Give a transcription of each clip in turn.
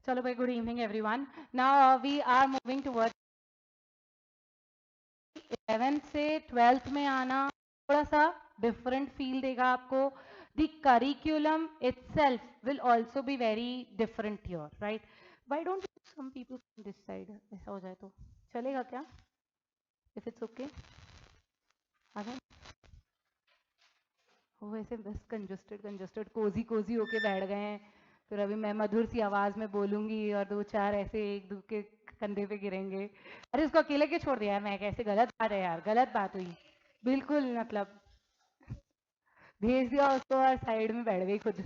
चलो भाई, good evening everyone. Now we are moving towards 11th से 12th में आना थोड़ा सा डिफरेंट फील देगा आपको. The curriculum itself will also be very different here, right? Why don't some people from this side, ऐसा हो जाए तो चलेगा क्या? If it's okay. आ जाए. वो वैसे बस कंजस्टेड कंजस्टेड कोजी कोजी होके बैठ गए हैं. फिर अभी मैं मधुर सी आवाज में बोलूंगी और दो चार ऐसे एक दो के कंधे पे गिरेंगे. अरे उसको अकेले क्यों छोड़ दिया यार? मैं कैसे, गलत बात है यार, गलत बात हुई. बिल्कुल मतलब भेज दिया उसको और साइड में बैठ गई खुद.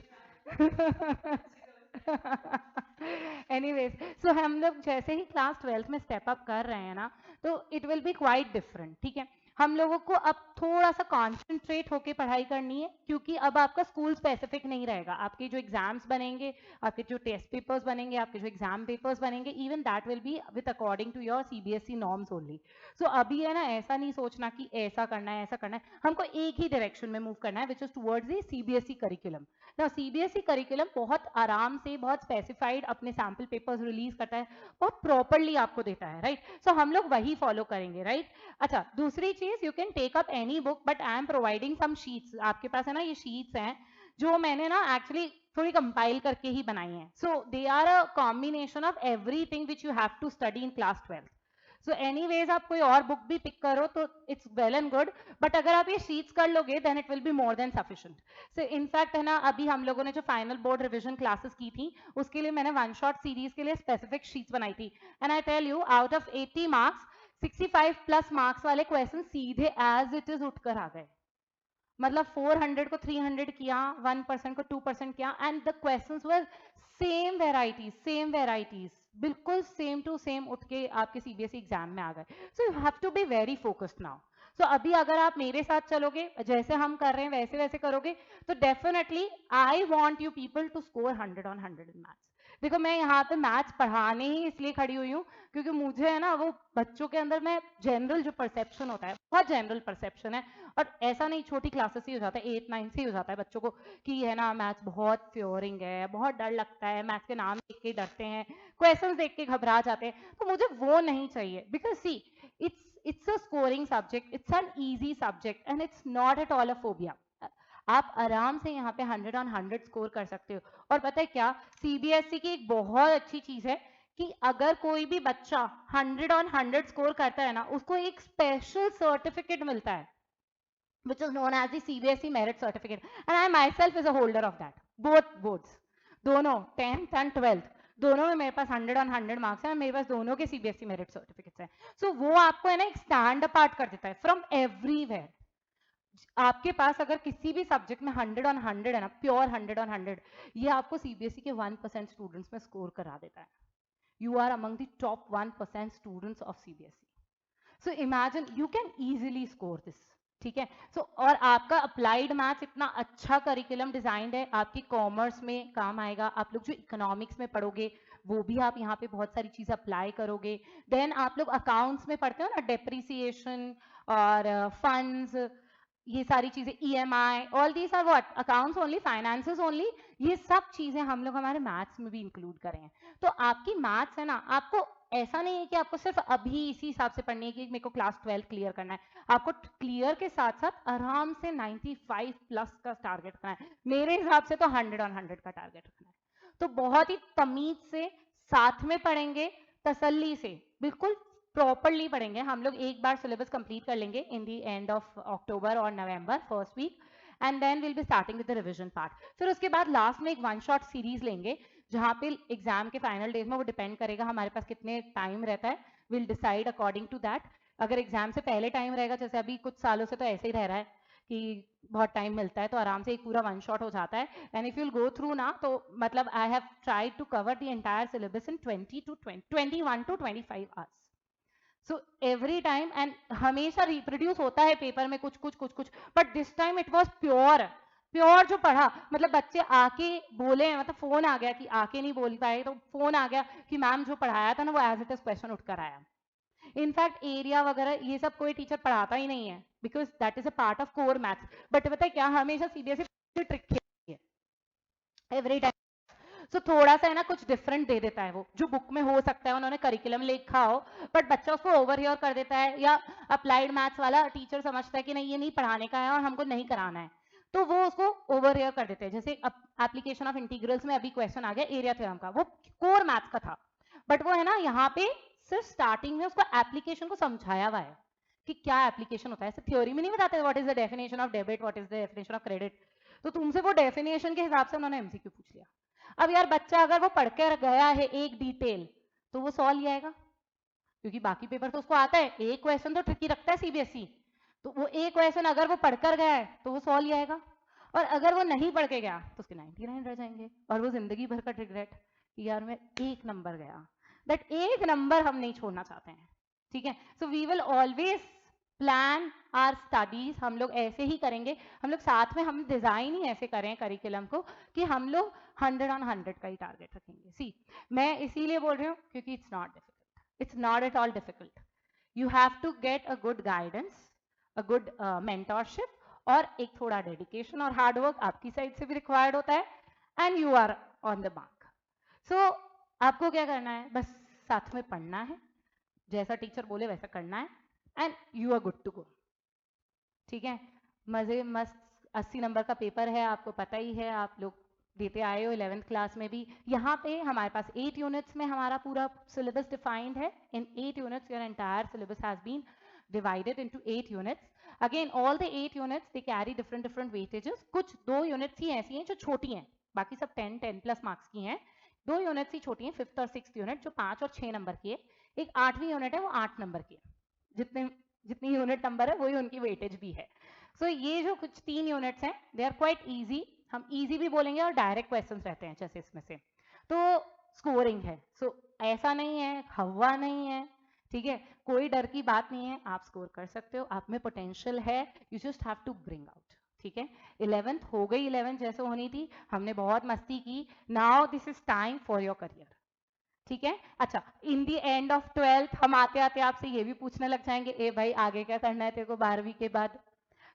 एनीवेज, सो हम लोग जैसे ही क्लास 12th में स्टेप अप कर रहे हैं ना, तो it will B quite different. ठीक है, हम लोगों को अब थोड़ा सा कॉन्सेंट्रेट होके पढ़ाई करनी है, क्योंकि अब आपका स्कूल स्पेसिफिक नहीं रहेगा. आपके जो एग्जाम्स बनेंगे, आपके जो टेस्ट पेपर्स बनेंगे, आपके जो एग्जाम पेपर्स बनेंगे, even that will be with according to your CBSE norms only. So अभी है ना, ऐसा नहीं सोचना कि ऐसा करना है ऐसा करना है. हमको एक ही डायरेक्शन में मूव करना है, which is towards the CBSE curriculum. ना सीबीएसई करिकुलम बहुत आराम से, बहुत स्पेसिफाइड अपने सैम्पल पेपर्स रिलीज करता है, बहुत प्रॉपरली आपको देता है, राइट? सो हम लोग वही फॉलो करेंगे, राइट? अच्छा, दूसरी चीज, you can take up any book, but I am providing some sheets. आपके पास है ना ये शीट्स हैं, जो मैंने ना एक्चुअली थोड़ी कंपाइल करके ही बनाई है. So they are a combination of everything which you have to study in class 12th. So anyways, आप कोई और बुक भी पिक करो तो it's well and good, but अगर आप ये शीट्स कर लोगे then it will be more than sufficient. So in fact है ना, अभी हम लोगों ने जो फाइनल बोर्ड रिवीजन क्लासेस की थी, उसके लिए मैंने वन शॉट सीरीज के लिए स्पेसिफिक शीट्स बनाई थी. And I tell you, out of 80 marks 65 plus marks वाले क्वेश्चन सीधे एज इट इज उठकर आ गए. मतलब 400 को 300 किया, 1% को 2% किया, and the questions were same varieties, बिल्कुल सेम टू सेम उठ के आपके सीबीएसई एग्जाम में आ गए. So you have to be very focused now. So अभी अगर आप मेरे साथ चलोगे, जैसे हम कर रहे हैं वैसे वैसे करोगे, तो definitely I want you people to score 100 on 100 in maths. देखो, मैं यहाँ पे मैथ्स पढ़ाने ही इसलिए खड़ी हुई हूँ, क्योंकि मुझे है ना, वो बच्चों के अंदर में जनरल जो परसेप्शन होता है, बहुत जनरल परसेप्शन है. और ऐसा नहीं, छोटी क्लासेस से ही हो जाता है, 8 9 से ही हो जाता है बच्चों को कि है ना, मैथ्स बहुत फ्योरिंग है, बहुत डर लगता है, मैथ्स के नाम देख के डरते हैं, क्वेश्चंस देख के घबरा जाते हैं. तो मुझे वो नहीं चाहिए, because see, it's a scoring subject, it's an easy subject, and it's not at all a phobia. आप आराम से यहाँ पे 100 on 100 स्कोर कर सकते हो. और पता है क्या, सीबीएसई की एक बहुत अच्छी चीज है कि अगर कोई भी बच्चा 100 on 100 स्कोर करता है ना, उसको एक स्पेशल सर्टिफिकेट मिलता है, which is known as the CBSE merit certificate, and I myself is a holder of that, both boards, दोनों 10th and 12th, दोनों में मेरे पास 100 on 100 मार्क्स है, मेरे पास दोनों के सीबीएसई मेरिट सर्टिफिकेट्स हैं. सो वो आपको है ना एक स्टैंड अपार्ट कर देता है फ्रॉम एवरीवेयर. आपके पास अगर किसी भी सब्जेक्ट में 100 on 100 है ना, प्योर 100 on 100, ये आपको सीबीएसई के 1% स्टूडेंट्स में स्कोर करा देता है. You are among the top 1% students of CBSE. So imagine you can easily score this. ठीक है, सो और आपका अप्लाइड मैथ्स इतना अच्छा करिकुलम डिजाइंड है, आपकी कॉमर्स में काम आएगा. आप लोग जो इकोनॉमिक्स में पढ़ोगे, वो भी आप यहाँ पे बहुत सारी चीजें अप्लाई करोगे. देन आप लोग अकाउंट्स में पढ़ते हो ना, डेप्रिसिएशन और फंड्स, ये सारी चीजें, EMI, all these are what, accounts only, finances only. ये सब चीजें हम लोग हमारे मैथ्स में भी इंक्लूड करें. तो आपकी मैथ्स है ना, आपको ऐसा नहीं है कि आपको सिर्फ अभी इसी हिसाब से पढ़नी है कि मेरे को क्लास 12 क्लियर करना है. आपको क्लियर के साथ साथ आराम से 95 प्लस का टारगेट रखना है. मेरे हिसाब से तो 100 on 100 का टारगेट रखना है. तो बहुत ही तमीज से साथ में पढ़ेंगे, तसल्ली से, बिल्कुल प्रॉपरली पढ़ेंगे. हम लोग एक बार सिलेबस कंप्लीट कर लेंगे इन दी एंड ऑफ अक्टूबर और November first week, and then will be starting with the revision part. फिर उसके बाद लास्ट में एक वन शॉट सीरीज लेंगे, जहाँ पे एग्जाम के फाइनल डेज में, वो डिपेंड करेगा हमारे पास कितने टाइम रहता है, will decide according to that. अगर एग्जाम से पहले टाइम रहेगा, जैसे अभी कुछ सालों से तो ऐसे ही रह रहा है कि बहुत टाइम मिलता है, तो आराम से एक पूरा वन शॉट हो जाता है. And if you'll go through ना, तो मतलब I have tried to cover the entire syllabus in 21 to 25 hours. So every time, and हमेशा रिप्रोड्यूस होता है पेपर में कुछ कुछ कुछ कुछ, but this time it was pure. Pure जो पढ़ा, मतलब बच्चे आके बोले, मतलब फोन आ गया कि आके नहीं बोल पाए, तो फोन आ गया कि मैम जो पढ़ाया था ना, वो एज इट इज क्वेश्चन उठकर आया. इनफैक्ट एरिया वगैरह ये सब कोई टीचर पढ़ाता ही नहीं है, because that is a part of core maths. But पता है क्या, हमेशा सीबीएसई ट्रिक खेलती है एवरी टाइम. सो थोड़ा सा है ना कुछ डिफरेंट दे देता है वो, जो बुक में हो सकता है उन्होंने करिकुलम लिखा हो बट बच्चा उसको ओवरहियर कर देता है, या अप्लाइड मैथ्स वाला टीचर समझता है कि नहीं ये नहीं पढ़ाने का है और हमको नहीं कराना है, तो वो उसको ओवरहियर कर देते हैं। जैसे एप्लीकेशन ऑफ इंटीग्रल्स में अभी क्वेश्चन आ गया एरिया थ्योरम का, वो कोर मैथ्स का था बट वो है ना यहाँ पे सिर्फ स्टार्टिंग में उसको एप्लीकेशन को समझाया हुआ है कि क्या एप्लीकेशन होता है। ऐसे थ्योरी में नहीं बताते what is the definition of debit, what is the definition of credit, तो तुमसे वो डेफिनेशन के हिसाब से उन्होंने एमसीक्यू पूछ लिया। अब यार बच्चा अगर वो पढ़ कर गया है एक डिटेल तो वो सॉल्व आएगा, क्योंकि बाकी पेपर तो उसको आता है, एक क्वेश्चन तो ट्रिकी रखता है सीबीएसई, तो वो एक क्वेश्चन अगर वो पढ़कर गया है तो वो सॉल्व आएगा, और अगर वो नहीं पढ़ के गया तो उसके 99 रह जाएंगे और वो जिंदगी भर का रिग्रेट कि यार मैं एक नंबर गया। दैट एक नंबर हम नहीं छोड़ना चाहते हैं, ठीक है। So we will always plan our studies, हम लोग ऐसे ही करेंगे, हम लोग साथ में हम डिजाइन ही ऐसे करें करिकुलम को कि हम लोग 100 on 100 का ही टारगेट रखेंगे। सी मैं इसीलिए बोल रही हूँ क्योंकि it's not difficult, it's not at all difficult. You have to get a good guidance, a good mentorship, और एक थोड़ा डेडिकेशन और हार्डवर्क आपकी साइड से भी रिक्वायर्ड होता है, and you are on the mark. So आपको क्या करना है, बस साथ में पढ़ना है, जैसा टीचर बोले वैसा करना है, and you are good to go, ठीक है। मजे मस्त 80 नंबर का पेपर है, आपको पता ही है, आप लोग देते आए हो 11th क्लास में भी। यहाँ पे हमारे पास 8 यूनिट्स में हमारा पूरा सिलेबस डिफाइंड है। In 8 units your entire syllabus has been divided into 8 units. Again, all the 8 units they carry different weightages. कुछ 2 यूनिट्स ही ऐसी हैं जो छोटी हैं, बाकी सब 10 प्लस मार्क्स की हैं। 2 यूनिट्स ही छोटी हैं, 5th और 6th यूनिट जो 5 और 6 नंबर की है। एक 8वीं यूनिट है वो 8 नंबर की है, जितने जितनी यूनिट नंबर है वही उनकी वेटेज भी है। सो ये जो कुछ 3 यूनिट्स हैं दे आर क्वाइट इजी, हम इजी भी बोलेंगे और डायरेक्ट क्वेश्चंस रहते हैं जैसे इसमें से, तो स्कोरिंग है। सो ऐसा नहीं है, हवा नहीं है, ठीक है, कोई डर की बात नहीं है, आप स्कोर कर सकते हो, आप में पोटेंशियल है, you just have to bring out, ठीक है। 11th हो गई 11th जैसे होनी थी, हमने बहुत मस्ती की, now this is time for your career, ठीक है। अच्छा, इन दी एंड ऑफ 12th हम आते आते आपसे ये भी पूछने लग जाएंगे, ए भाई आगे क्या करना है तेरे को 12वीं के बाद।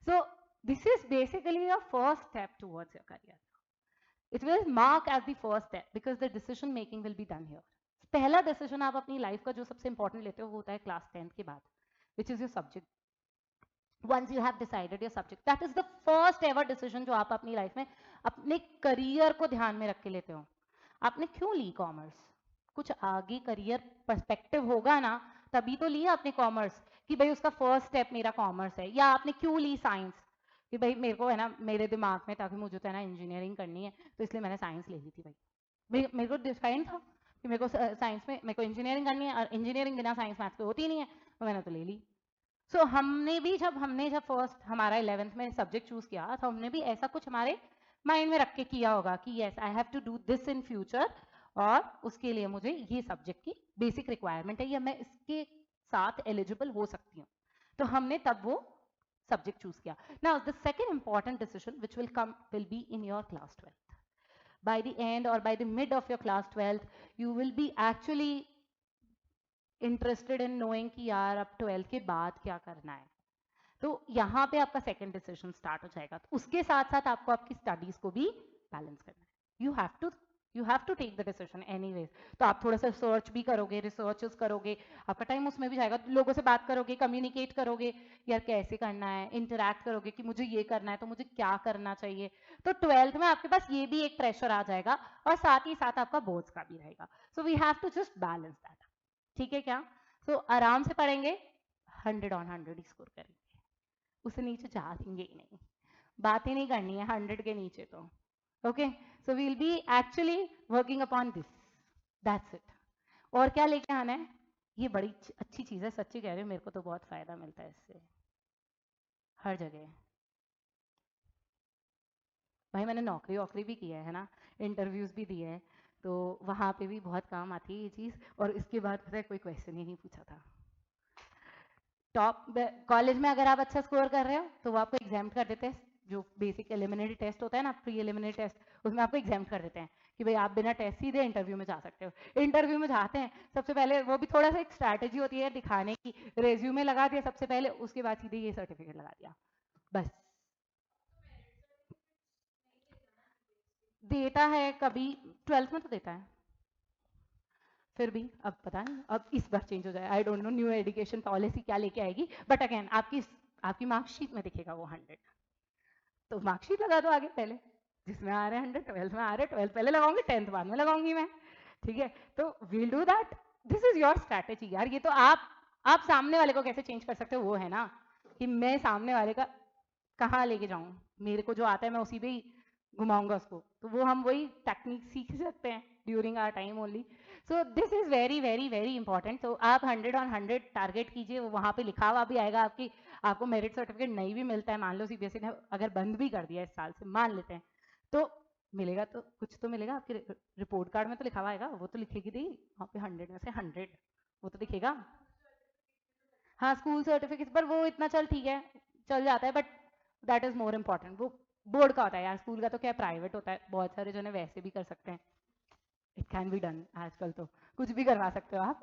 So this is basically your first step towards your career, it will mark as the first step because the decision making will be done here. पहला डिसीजन आप अपनी लाइफ का जो सबसे इंपॉर्टेंट लेते हो वो होता है क्लास 10th के बाद, which is your subject. once you have decided your subject, that is the first ever decision जो आप अपनी लाइफ में अपने करियर को ध्यान में रख के लेते हो। आपने क्यों ली कॉमर्स, कुछ आगे करियर पर्सपेक्टिव होगा ना, तभी तो लिया आपने कॉमर्स, कि भाई उसका फर्स्ट स्टेप मेरा कॉमर्स है। या आपने क्यों ली साइंस, कि भाई मेरे को है ना, मेरे दिमाग में ताकि मुझे तो है ना इंजीनियरिंग करनी है, तो इसलिए मैंने साइंस ले ली थी। भाई मेरे को डिसाइड था कि मेरे को साइंस में मेरे को इंजीनियरिंग करनी है, और इंजीनियरिंग बिना साइंस मैथ्स के होती नहीं है, तो मैंने तो ले ली। सो हमने भी जब फर्स्ट हमारा 11th में सब्जेक्ट चूज किया, तो हमने भी ऐसा कुछ हमारे माइंड में रख के किया होगा कि yes I have to do this in future, और उसके लिए मुझे ये सब्जेक्ट की बेसिक रिक्वायरमेंट है, या मैं इसके साथ एलिजिबल हो सकती हूँ, तो हमने तब वो सब्जेक्ट चूज किया। Now the second important decision which will be in your class 12th, by the end or by the mid of your class 12th you will be actually interested in knowing कि यार अब 12th के बाद क्या करना है, तो यहाँ पे आपका सेकंड डिसीजन स्टार्ट हो जाएगा। तो उसके साथ साथ आपको आपकी स्टडीज को भी बैलेंस करना है, you have to take the decision anyways. तो आप थोड़ा सा सर्च भी करोगे, रिसर्चेस करोगे, आपका टाइम उसमें भी जाएगा, लोगों से बात करोगे, कम्युनिकेट करोगे, यार कैसे करना है, इंटरैक्ट करोगे कि मुझे ये करना है तो मुझे क्या करना चाहिए। तो 12th में आपके पास ये भी एक प्रेशर आ जाएगा, और साथ ही साथ आपका बोर्ड्स का भी रहेगा। So we have to just balance that, ठीक है क्या। सो आराम से पढ़ेंगे, 100 on 100 ही स्कोर करेंगे, उससे नीचे जाएंगे ही नहीं, बात ही नहीं करनी है 100 के नीचे तो। Okay, so we'll be actually working upon this, that's it. और क्या लेके आना है, ये बड़ी अच्छी चीज है, सच्ची कह रही हूँ, मेरे को तो बहुत फायदा मिलता है इससे हर जगह। भाई मैंने नौकरी वोकरी भी किया है ना, इंटरव्यूज भी दिए हैं, तो वहां पे भी बहुत काम आती है ये चीज। और इसके बाद पता है कोई क्वेश्चन ही नहीं पूछा था। टॉप कॉलेज में अगर आप अच्छा स्कोर कर रहे हो तो वो आपको एग्जाम कर देते हैं, जो बेसिक एलिमिनरी टेस्ट होता है ना, प्री एलिमिनरी टेस्ट, उसमें आपको एग्जाम कर देते हैं कि भाई आप बिना टेस्ट सीधे इंटरव्यू में जा सकते हो। इंटरव्यू में जाते हैं, सबसे पहले वो भी थोड़ा सा एक स्ट्रैटेजी होती है दिखाने की, रेज्यूमे लगा दिया सबसे पहले, उसके बाद सीधे ये सर्टिफिकेट लगा दिया, बस। देता है कभी, 12th में तो देता है, फिर भी अब पता नहीं, अब इस बार चेंज हो जाए, I don't know new education policy क्या लेके आएगी, बट अगेन आपकी मार्कशीट में दिखेगा वो 100, तो मार्कशीट लगा दो आगे पहले, जिसमें आ रहे हैं 100, 12th में आ रहे हैं 12th पहले लगाऊंगी, 10th बाद में लगाऊंगी मैं, ठीक है। तो will do that, this is your strategy यार। ये तो आप सामने वाले को कैसे चेंज कर सकते हो वो है ना, कि मैं सामने वाले का कहाँ लेके जाऊं, मेरे को जो आता है मैं उसी पे ही घुमाऊंगा उसको, तो वो हम वही टेक्निक सीख सकते हैं during our time only. So this is very very very important. तो आप 100 ऑन 100 टारगेट कीजिए, वो वहाँ पे लिखा हुआ भी आएगा आपकी, आपको मेरिट सर्टिफिकेट नहीं भी मिलता है, मान लो सीबीएसई ने अगर बंद भी कर दिया इस साल से, मान लेते हैं, तो मिलेगा, तो कुछ तो मिलेगा आपके रिपोर्ट कार्ड में, तो लिखा हुआ आएगा, वो तो लिखेगी दी वहाँ पे 100 में से 100, वो तो दिखेगा। हाँ स्कूल सर्टिफिकेट पर वो इतना चल ठीक है, चल जाता है, but that is more important, वो बोर्ड का होता है यार, स्कूल का तो क्या प्राइवेट होता है, बहुत सारे जने वैसे भी कर सकते हैं, इट कैन बी डन, आजकल तो कुछ भी करवा सकते हो आप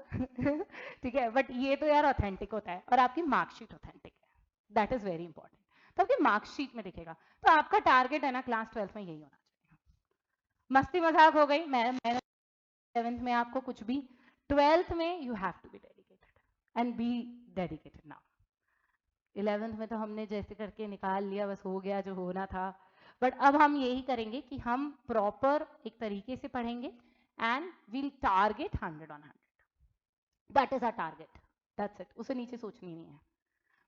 ठीक है, बट ये तो यार ऑथेंटिक होता है, और आपकी मार्कशीट ऑथेंटिक है, दैट इज वेरी इंपॉर्टेंट, तो आपकी मार्कशीट में दिखेगा। तो आपका टारगेट है ना क्लास 12th में यही होना चाहिए। मस्ती मजाक हो गई, मैं 11th में आपको कुछ भी, 12th में you have to be dedicated and be dedicated now. 11th में तो हमने जैसे करके निकाल लिया, बस हो गया जो होना था, बट अब हम यही करेंगे कि हम प्रॉपर एक तरीके से पढ़ेंगे and will target 100 on 100, that is our target, that's it. उसे नीचे सोचनी नहीं है,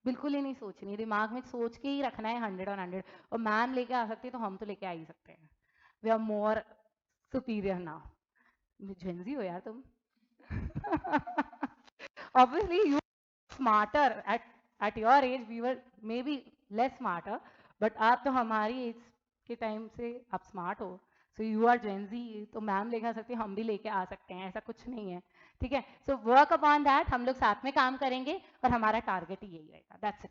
बिल्कुल ही नहीं सोचनी है, दिमाग में सोच के ही रखना है 100 ऑन 100, और मैम लेके आ सकती है तो हम तो लेके आ ही सकते हैं, we are more superior now. Gen Z हो यार तुम obviously you smarter at your age, we were maybe less smarter, but आप तो हमारी एज के टाइम से आप स्मार्ट हो, सो यू आर जेंजी, तो मैम लेके आ सकती है, हम भी लेके आ सकते हैं, ऐसा कुछ नहीं है, ठीक है। सो वर्क अपॉन दैट, हम लोग साथ में काम करेंगे और हमारा टारगेट ही यही रहेगा, दैट्स इट,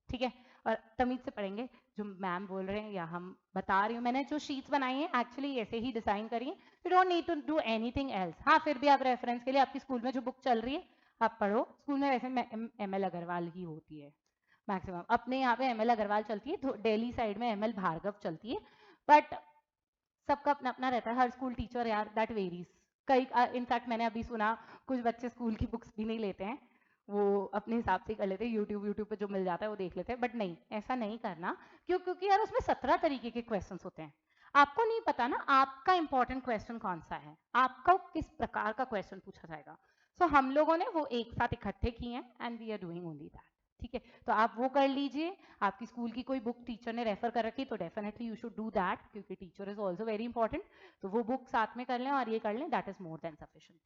ठीक है। और तमीज से पढ़ेंगे, जो मैम बोल रहे हैं या हम बता रही हूँ, मैंने जो शीट्स बनाई हैं एक्चुअली ऐसे ही डिजाइन करी है, you don't need to do anything else. हाँ फिर भी आप रेफरेंस के लिए आपकी स्कूल में जो बुक चल रही है आप पढ़ो, स्कूल में वैसे एमएल अग्रवाल ही होती है मैक्सिमम, अपने यहाँ पे एमएल अग्रवाल चलती है, दिल्ली साइड में एमएल भार्गव चलती है, बट सबका अपना अपना रहता है, हर स्कूल टीचर यार दैट वेरीज। कई इनफैक्ट मैंने अभी सुना कुछ बच्चे स्कूल की बुक्स भी नहीं लेते हैं, वो अपने हिसाब से कर लेते हैं, यूट्यूब पे जो मिल जाता है वो देख लेते हैं, बट नहीं ऐसा नहीं करना, क्योंकि यार उसमें 17 तरीके के क्वेश्चन होते हैं, आपको नहीं पता ना आपका इंपॉर्टेंट क्वेश्चन कौन सा है, आपका किस प्रकार का क्वेश्चन पूछा जाएगा। सो हम लोगों ने वो एक साथ इकट्ठे किए हैं and we are doing only that, ठीक है। तो आप वो कर लीजिए, आपकी स्कूल की कोई बुक टीचर ने रेफर कर रखी तो definitely you should do that, क्योंकि teacher is also very important, तो वो बुक साथ में कर लें और ये कर लें, that is more than sufficient,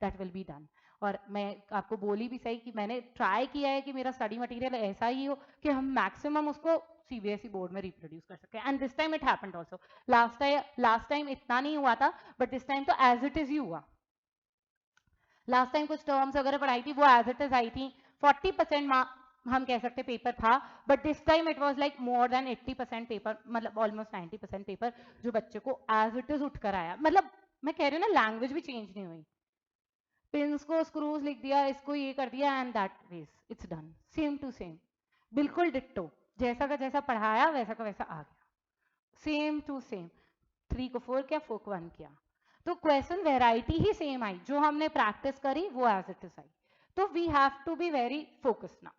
that will be done. और मैं आपको बोली भी सही कि मैंने ट्राई किया है कि मेरा स्टडी मटेरियल ऐसा ही हो कि हम मैक्सिमम उसको सीबीएसई बोर्ड में रिप्रोड्यूस कर सकें, and this time it happened also. Last time इतना नहीं हुआ था, बट दिस टाइम तो एज इट इज ही हुआ। लास्ट टाइम कुछ टर्म्स वगैरह पढ़ाई थी वो एज इट इज आई थी, 40% हम कह सकते पेपर था, but this time it was like more than 80% paper, मतलब ऑलमोस्ट 90% पेपर जो बच्चे को एज इट इज उठकर आया, मतलब मैं कह रही हूँ ना लैंग्वेज भी चेंज नहीं हुई, पिंस को स्क्रूज लिख दिया, इसको ये कर दिया and that ways it's done, same to same, बिल्कुल डिट्टो, जैसा का जैसा पढ़ाया वैसा का वैसा आ गया, सेम टू सेम, 3 को 4 किया, 4 को 1 किया, तो क्वेश्चन वेराइटी ही सेम आई, जो हमने प्रैक्टिस करी वो एज इट इज आई, तो we have to be very focused now.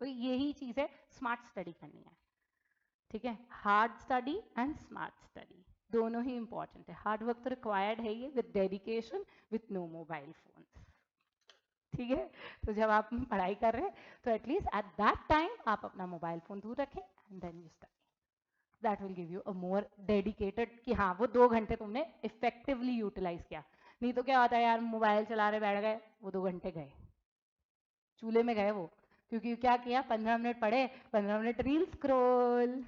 तो यही चीज है, स्मार्ट स्टडी करनी है, ठीक है, hard study and smart study दोनों ही इंपॉर्टेंट है, हार्ड वर्क तो रिक्वायर्ड है ये, with dedication, with no mobile phone, ठीक है। तो जब आप पढ़ाई कर रहे हैं तो एटलीस्ट एट दैट टाइम आप अपना मोबाइल फोन दूर रखें and then you study, that will give you a more dedicated, कि हाँ वो 2 घंटे तुमने इफेक्टिवली यूटिलाइज किया। नहीं तो क्या होता है यार, मोबाइल चला रहे बैठ गए, वो 2 घंटे गए, चूल्हे में गए वो, क्योंकि क्या किया, 15 मिनट पढ़े, 15 मिनट रील स्क्रॉल,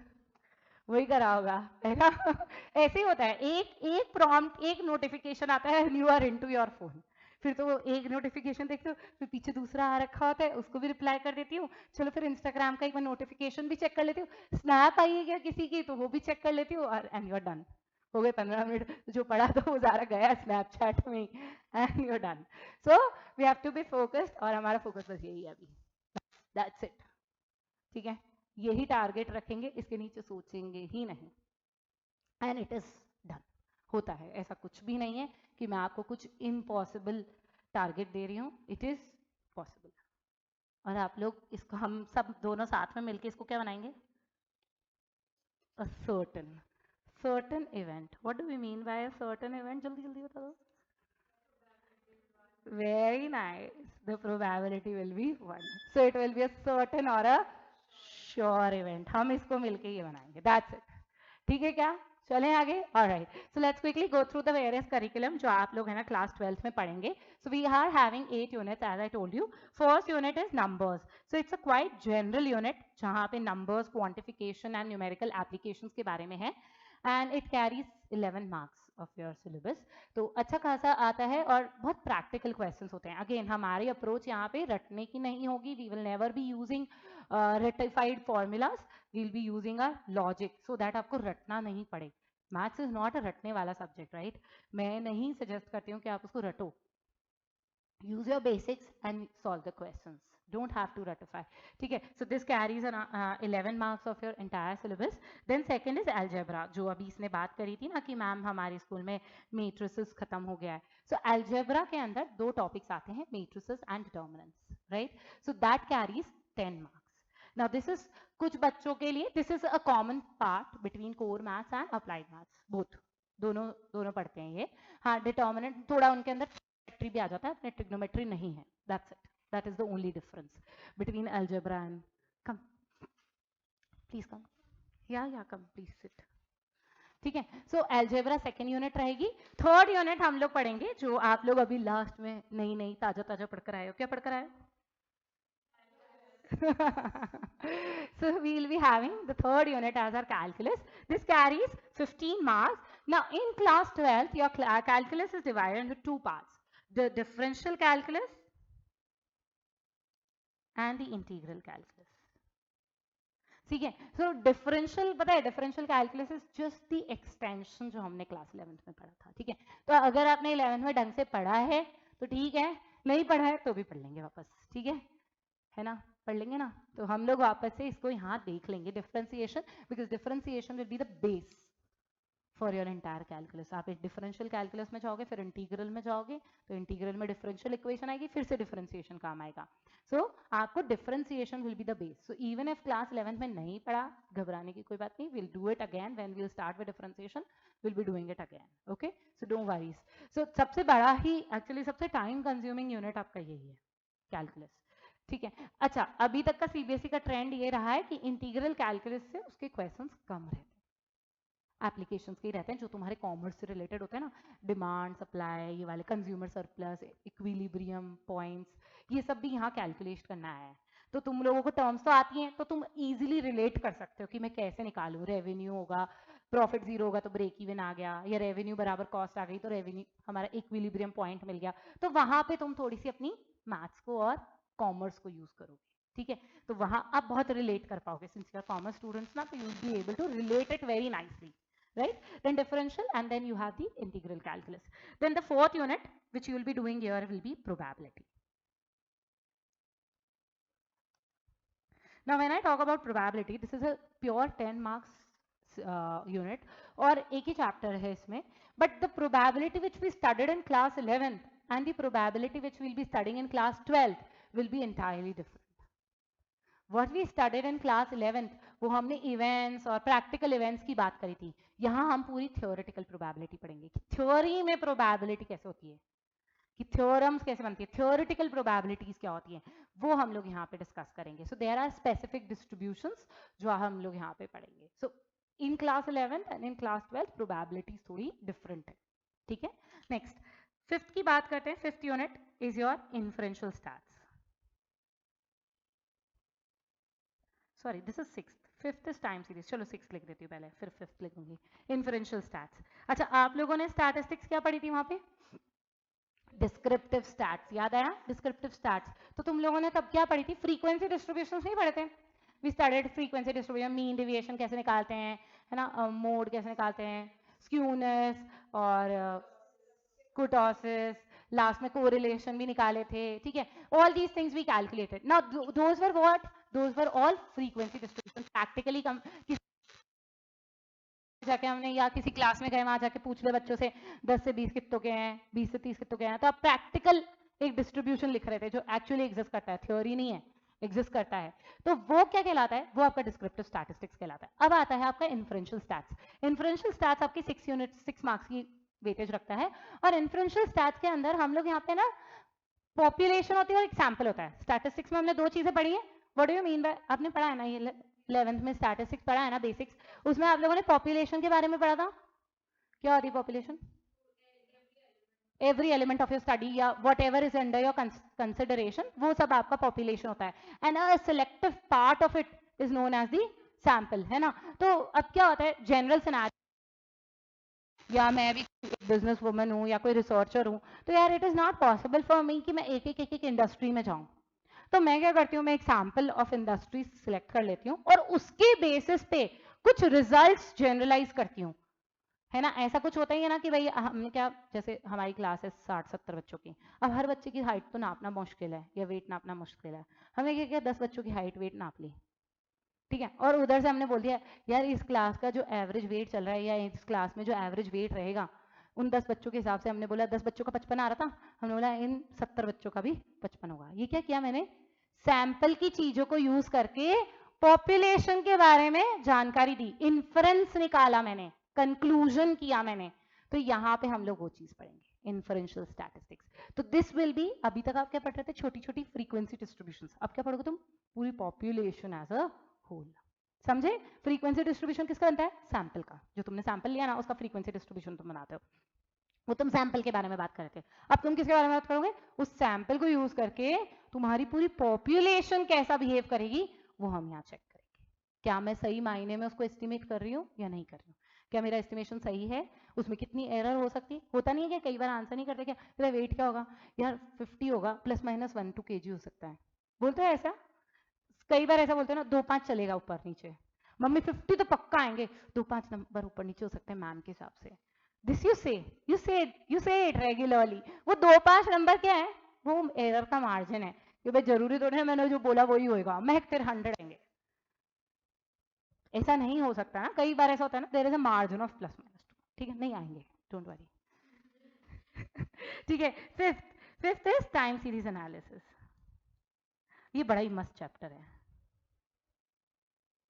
वही करा होगा है ना ऐसे ही होता है, एक एक प्रॉम्प्ट, एक नोटिफिकेशन आता है, you are into your phone, फिर तो वो एक नोटिफिकेशन देखते हो, फिर पीछे दूसरा आ रखा होता है, उसको भी रिप्लाई कर देती हूँ, चलो फिर इंस्टाग्राम का एक बार नोटिफिकेशन भी चेक कर लेती हूँ, स्नैप आई है क्या किसी की, तो वो भी चेक कर लेती हूँ, और एंड यू आर डन, हो गए 15 मिनट, जो पढ़ा था वो सारा गया स्नैपचैट में, and you are done. So we have to be focused, और हमारा फोकस बस यही है अभी, दैट्स इट, ठीक है, यही टारगेट रखेंगे, इसके नीचे सोचेंगे ही नहीं, एंड इट इज डन। होता है, ऐसा कुछ भी नहीं है कि मैं आपको कुछ इम्पॉसिबल टारगेट दे रही हूँ, इट इज पॉसिबल। और आप लोग इसको, हम सब दोनों साथ में मिलके इसको क्या बनाएंगे? A certain event. What do we mean by a certain event? जल्दी जल्दी बता दो। Very nice. The probability will be 1. So it will be a certain or a sure event. हम इसको मिलके ये बनाएंगे. That's it. ठीक है क्या? चलें आगे. All right. So let's quickly go through the various curriculum जो आप लोग है ना class 12th में पढ़ेंगे. So we are having 8 units as I told you. First unit is numbers. So it's a quite general unit जहाँ पे numbers, quantification and numerical applications के बारे में है. And it carries 11 marks of your syllabus. तो अच्छा खासा आता है और बहुत प्रैक्टिकल क्वेश्चंस होते हैं. अगेन हमारी अप्रोच यहाँ पे रटने की नहीं होगी. We will never be using ratified formulas, we will be using a logic so that आपको रटना नहीं पड़े. मैथ्स इज नॉट अ रटने वाला सब्जेक्ट, राइट? मैं नहीं सजेस्ट करती हूँ कि आप उसको रटो. use your basics and solve the questions, don't have to ratify. ठीक है? So this carries an 11 marks of your entire syllabus. Then second is algebra, जो अभी इसने बात करी थी ना कि मैम हमारे स्कूल में matrices खत्म हो गया है. So algebra के अंदर दो topics आते हैं, matrices and determinants, right? So that carries 10 marks. Now this is कुछ बच्चों के लिए this is a common part between core maths and applied maths, both. दोनों दोनों पढ़ते हैं ये. हाँ, determinant थोड़ा उनके अंदर ट्रिग्नोमेट्री भी आ जाता है, अपने ट्रिग्नोमेट्री नहीं है. That's it. That is the only difference between algebra and. Come please, come या कम प्लीज सिट. ठीक है? सो अलजेब्रा सेकंड यूनिट रहेगी. थर्ड यूनिट हम लोग पढ़ेंगे जो आप लोग अभी लास्ट में नई नई ताजा ताजा पढ़कर आए हो. क्या पढ़कर आए हो? So we will be having the third unit as our calculus. This carries 15 marks. Now in class 12th, your calculus is divided into two parts. The differential calculus and the integral calculus. ठीक है? So differential, पता है differential calculus is just the extension जो हमने class 11th में पढ़ा था. ठीक है? तो अगर आपने 11th में ढंग से पढ़ा है तो ठीक है, नहीं पढ़ा है तो भी पढ़ लेंगे वापस. ठीक है ना? पढ़ लेंगे ना? तो हम लोग वापस से इसको यहाँ देख लेंगे differentiation, because differentiation will be the base for your entire calculus. आप एक डिफरेंशियल कैलकुलस में जाओगे, फिर इंटीग्रल में जाओगे, तो इंटीग्रल में डिफरेंशियल इक्वेशन आएगी, फिर से डिफरेंशिएशन काम आएगा. सो आपको differentiation will be the base. So even if class 11th में नहीं पढ़ा, घबराने की कोई बात नहीं. Will do it again when we will start with differentiation, will be doing it again. Okay? So don't worries. So सबसे बड़ा ही, एक्चुअली सबसे टाइम कंज्यूमिंग यूनिट आपका यही है, कैलकुलस. ठीक है? अच्छा, अभी तक का सीबीएसई का ट्रेंड ये रहा है कि इंटीग्रल कैलकुलस से उसके क्वेश्चंस कम रहते हैं, एप्लीकेशंस के ही रहते हैं जो तुम्हारे कॉमर्स से रिलेटेड होते हैं ना, डिमांड सप्लाई, ये वाले कंज्यूमर सरप्लस, इक्विलिब्रियम पॉइंट्स, ये सब भी यहाँ कैलकुलेट करना है. तो तुम लोगों को टर्म्स तो आती हैं, तो तुम इजीली रिलेट कर सकते हो कि मैं कैसे निकालूं. रेवेन्यू होगा, प्रॉफिट जीरो होगा तो ब्रेक इवन आ गया, या रेवेन्यू बराबर कॉस्ट आ गई तो रेवेन्यू हमारा इक्विलिब्रियम पॉइंट मिल गया. तो वहां पे तुम थोड़ी सी अपनी मैथ्स को और कॉमर्स को यूज करोगे. ठीक है? तो वहां आप बहुत रिलेट कर पाओगे, since you are commerce students ना, तो you will be able to relate it very nicely, right? Then differential, and then you have the integral calculus. Then the fourth unit which you will be doing here will be probability. Now when I talk about probability, this is a pure 10 marks unit और एक ही chapter है इसमें, but the probability which we studied in class 11th and the probability which we will be studying in class 12th will be entirely different. What we studied in class 11th, वो हमने events और practical events की बात करी थी. यहाँ हम पूरी थ्योरेटिकल प्रोबेबिलिटी पढ़ेंगे कि थ्योरी में प्रोबेबिलिटी कैसे होती है, कि थ्योरम्स कैसे बनती है, थ्योरेटिकल प्रोबेबिलिटीज क्या होती हैं, वो हम लोग यहाँ पे डिस्कस करेंगे. So there are specific distributions जो हम लोग यहाँ पे पढ़ेंगे. So in class 11th and in class 12th probabilities थोड़ी डिफरेंट है. ठीक है? नेक्स्ट, फिफ्थ की बात करते हैं. Fifth unit is your inferential stats. Sorry, this is sixth. Fifth is time series. चलो सिक्स लिख देती हूँ पहले, फिर फिफ्थ लिखूंगी. Inferential stats. अच्छा, आप लोगों ने स्टैटिस्टिक्स क्या पढ़ी थी वहां पे? Descriptive stats. याद आया? Descriptive stats. तो तुम लोगों ने तब क्या पढ़ी थी? फ्रीक्वेंसी डिस्ट्रीब्यूशंस नहीं पढ़े थे? We studied frequency distribution, mean deviation कैसे निकालते हैं, है ना, मोड कैसे निकालते हैं, स्क्यूनेस और कुटोसिस, लास्ट में कोरिलेशन भी निकाले थे. ठीक है? All these things we calculated. Now those were what? Those were all frequency distribution. Practically जाके हमने या किसी क्लास में गए वहां जाके पूछ ले बच्चों से 10 से 20 कितनों के हैं, 20 से 30 कितनों के हैं, तो आप प्रैक्टिकल एक डिस्ट्रीब्यूशन लिख रहे थे जो एक्चुअली एग्जिस्ट करता है, थ्योरी नहीं है, एग्जिस्ट करता है। तो वो क्या कहलाता है? वो आपका डिस्क्रिप्टिव स्टैटिस्टिक्स कहलाता है। अब आता है आपका इन्फ्रेंशियल स्टैट्स। इन्फ्रेंशियल स्टैट्स आपकी 6 मार्क्स की वेटेज रखता है, और इन्फ्रेंशियल स्टैट्स के अंदर हम लोग यहाँ पे ना पॉपुलेशन होती है और एक सैंपल होता है। स्टैटिस्टिक्स में हमने दो चीजें पढ़ी है। What do you mean by, आपने पढ़ा है ना ये 11th में स्टैटिस्टिक्स पढ़ा है ना बेसिक्स, उसमें आप लोगों ने पॉपुलेशन के बारे में पढ़ा था। क्या होती है population? Every element of your study या whatever is under your consideration, वो सब आपका पॉपुलेशन होता है, and a selective part of it is known as the sample, है ना। तो अब क्या होता है, जनरल सिनेरियो, या मैं भी बिजनेस वुमन हूँ या कोई रिसर्चर हूँ, तो यार it is not possible for me कि मैं एक इंडस्ट्री में जाऊँ। तो मैं क्या करती हूँ, मैं एक सैंपल ऑफ इंडस्ट्री सिलेक्ट कर लेती हूँ और उसके बेसिस पे कुछ रिजल्ट्स जनरलाइज करती हूँ, है ना। ऐसा कुछ होता ही है ना कि भाई हमने क्या, जैसे हमारी क्लास है 60-70 बच्चों की, अब हर बच्चे की हाइट तो नापना मुश्किल है या वेट नापना मुश्किल है। हमने क्या किया, 10 बच्चों की हाइट वेट नाप ली, ठीक है, और उधर से हमने बोल दिया यार इस क्लास का जो एवरेज वेट चल रहा है या इस क्लास में जो एवरेज वेट रहेगा उन 10 बच्चों के हिसाब से, हमने बोला 10 बच्चों का 55 आ रहा था, हमने बोला इन 70 बच्चों का भी 55 होगा। ये क्या किया मैंने, सैंपल की चीजों को यूज करके पॉपुलेशन के बारे में जानकारी दी, इन्फ्रेंस निकाला मैंने, कंक्लूजन किया मैंने। तो यहाँ पे हम लोग वो चीज पढ़ेंगे, इन्फ्रेंशियल स्टैटिस्टिक्स। तो दिस विल बी, अभी तक आप क्या पढ़ रहे थे, छोटी छोटी फ्रीक्वेंसी डिस्ट्रीब्यूशन, अब क्या पढ़ोगे तुम, पूरी पॉपुलेशन एज अ होल। समझे? फ्रीक्वेंसी डिस्ट्रीब्यूशन किसका बनता है, सैंपल का। जो तुमने सैंपल लिया ना उसका फ्रीक्वेंसी डिस्ट्रीब्यूशन तुम बनाते हो, वो तुम सैंपल के बारे में बात कर रहे थे। अब तुम किसके बारे में बात करोगे, उस सैंपल को यूज करके तुम्हारी पूरी पॉपुलेशन कैसा बिहेव करेगी वो हम यहाँ चेक करेंगे। क्या मैं सही मायने में उसको एस्टिमेट कर रही हूँ या नहीं कर रही हूँ, क्या मेरा एस्टिमेशन सही है, उसमें कितनी एरर हो सकती है। होता नहीं है कि कई बार आंसर नहीं करते, क्या तेरा वेट क्या होगा यार, 50 होगा, ±1-2 kg हो सकता है, बोलते हैं ऐसा। कई बार ऐसा बोलते हैं ना, 2-5 चलेगा ऊपर नीचे, मम्मी 50 तो पक्का आएंगे, 2-5 नंबर ऊपर नीचे हो सकते हैं मैम के हिसाब से। दिस यू से इट रेगुलरली। वो 2-5 नंबर क्या है, वो एरर का मार्जिन है कि भाई जरूरी तो नहीं मैंने जो बोला वही होएगा, मैं फिर 100 आएंगे, ऐसा नहीं हो सकता ना। कई बार ऐसा होता है ना, there is a margin of ±2, ठीक है, नहीं आएंगे, डोंट वरी। ठीक है, fifth is time series analysis. ये बड़ा ही मस्त चैप्टर है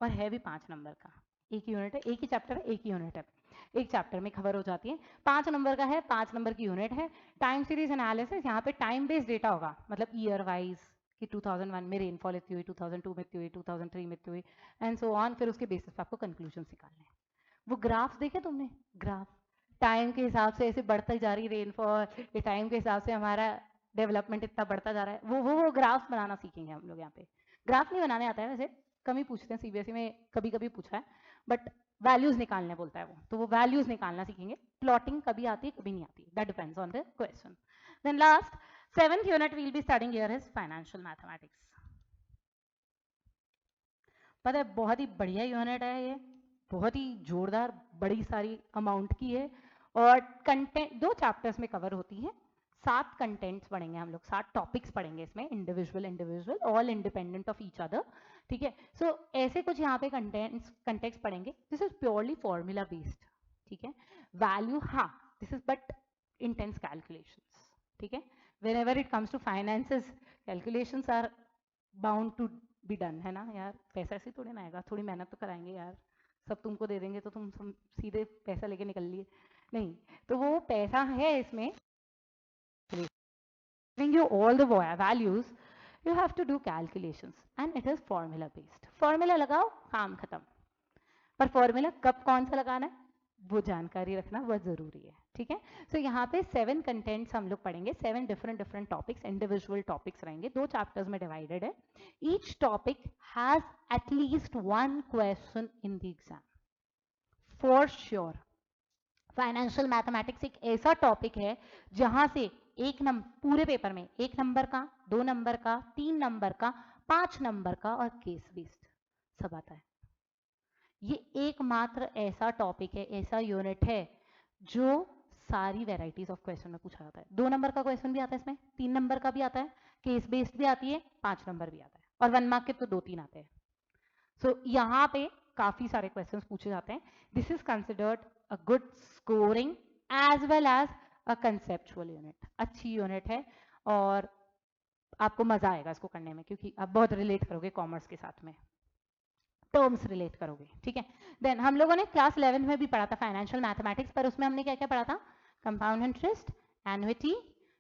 और है भी 5 नंबर का, एक यूनिट है, एक ही चैप्टर है, एक ही यूनिट है, एक चैप्टर में खबर हो जाती है। 5 नंबर का है, 5 नंबर की यूनिट है। टाइम सीरीज एनालिसिस, यहाँ पे टाइम बेस्ड डेटा होगा, मतलब ईयर वाइज कि 2001 में रेनफॉल इतनी हुई, 2002 में इतनी हुई, 2003 में इतनी हुई, एंड सो ऑन। फिर उसके बेसिस पे आपको कंक्लूजन निकालने हैं। वो ग्राफ देखे तुमने, ग्राफ टाइम के हिसाब से ऐसे बढ़ती जा रही रेनफॉल, ये टाइम के हिसाब से हमारा डेवलपमेंट इतना बढ़ता जा रहा है, वो ग्राफ बनाना सीखेंगे हम लोग यहाँ पे। ग्राफ नहीं बनाने आता है वैसे, कम ही पूछते हैं, सीबीएसई में कभी कभी पूछा है, बट वैल्यूज निकालने बोलता है वो, तो वो वैल्यूज निकालना सीखेंगे। प्लॉटिंग कभी आती है कभी नहीं आती, that depends on the question. Then last 7th unit we'll be studying here is financial mathematics. पता है बहुत ही बढ़िया यूनिट है ये, बहुत ही जोरदार, बड़ी सारी अमाउंट की है, और कंटेंट 2 चैप्टर्स में कवर होती है। 7 कंटेंट्स पढ़ेंगे हम लोग, 7 टॉपिक्स पढ़ेंगे इसमें, individual all independent of each other, ठीक है। सो ऐसे कुछ यहाँ पे कंटेंट्स पढ़ेंगे। This is purely formula based, ठीक है। वैल्यू, हाँ, this is but intense calculations, ठीक है। whenever it comes to finances, calculations are bound to be done, है ना यार, पैसा ऐसे थोड़ी ना आएगा, थोड़ी मेहनत तो कराएंगे यार, सब तुमको दे देंगे तो तुम सीधे पैसा लेके निकल लिए, नहीं। तो वो पैसा है इसमें, giving you all the values, you have to do calculations and it is formula based। formula लगाओ, काम खत्म। पर फॉर्मूला कब कौन सा लगाना है वो जानकारी रखना बहुत जरूरी है, ठीक है। सो यहाँ पे 7 कंटेंट्स हम लोग पढ़ेंगे, 7 डिफरेंट टॉपिक्स, इंडिविजुअल टॉपिक्स रहेंगे, 2 चैप्टर्स में डिवाइडेड है। Each topic has at least 1 question in the exam for sure. Financial mathematics एक ऐसा टॉपिक है जहां से एक नंबर पूरे पेपर में 1 नंबर का, 2 नंबर का, 3 नंबर का, 5 नंबर का और केस बेस्ड सब आता है। ये एकमात्र ऐसा टॉपिक है, ऐसा यूनिट है जो सारी वेराइटीज ऑफ क्वेश्चन में पूछा जाता है। 2 नंबर का क्वेश्चन भी आता है इसमें, 3 नंबर का भी आता है, केस बेस्ड भी आती है, 5 नंबर भी आता है, और 1 मार्क के तो 2-3 आते हैं। सो यहाँ पे काफी सारे क्वेश्चंस पूछे जाते हैं. This is considered a good scoring as well as a conceptual unit. अच्छी यूनिट है और आपको मजा आएगा इसको करने में, क्योंकि आप बहुत रिलेट करोगे कॉमर्स के साथ में, टर्म्स रिलेट करोगे. ठीक है. देन हम लोगों ने क्लास 11 में भी पढ़ा था फाइनेंशियल मैथमेटिक्स, पर उसमें हमने क्या क्या पढ़ा था? Compound interest, annuity,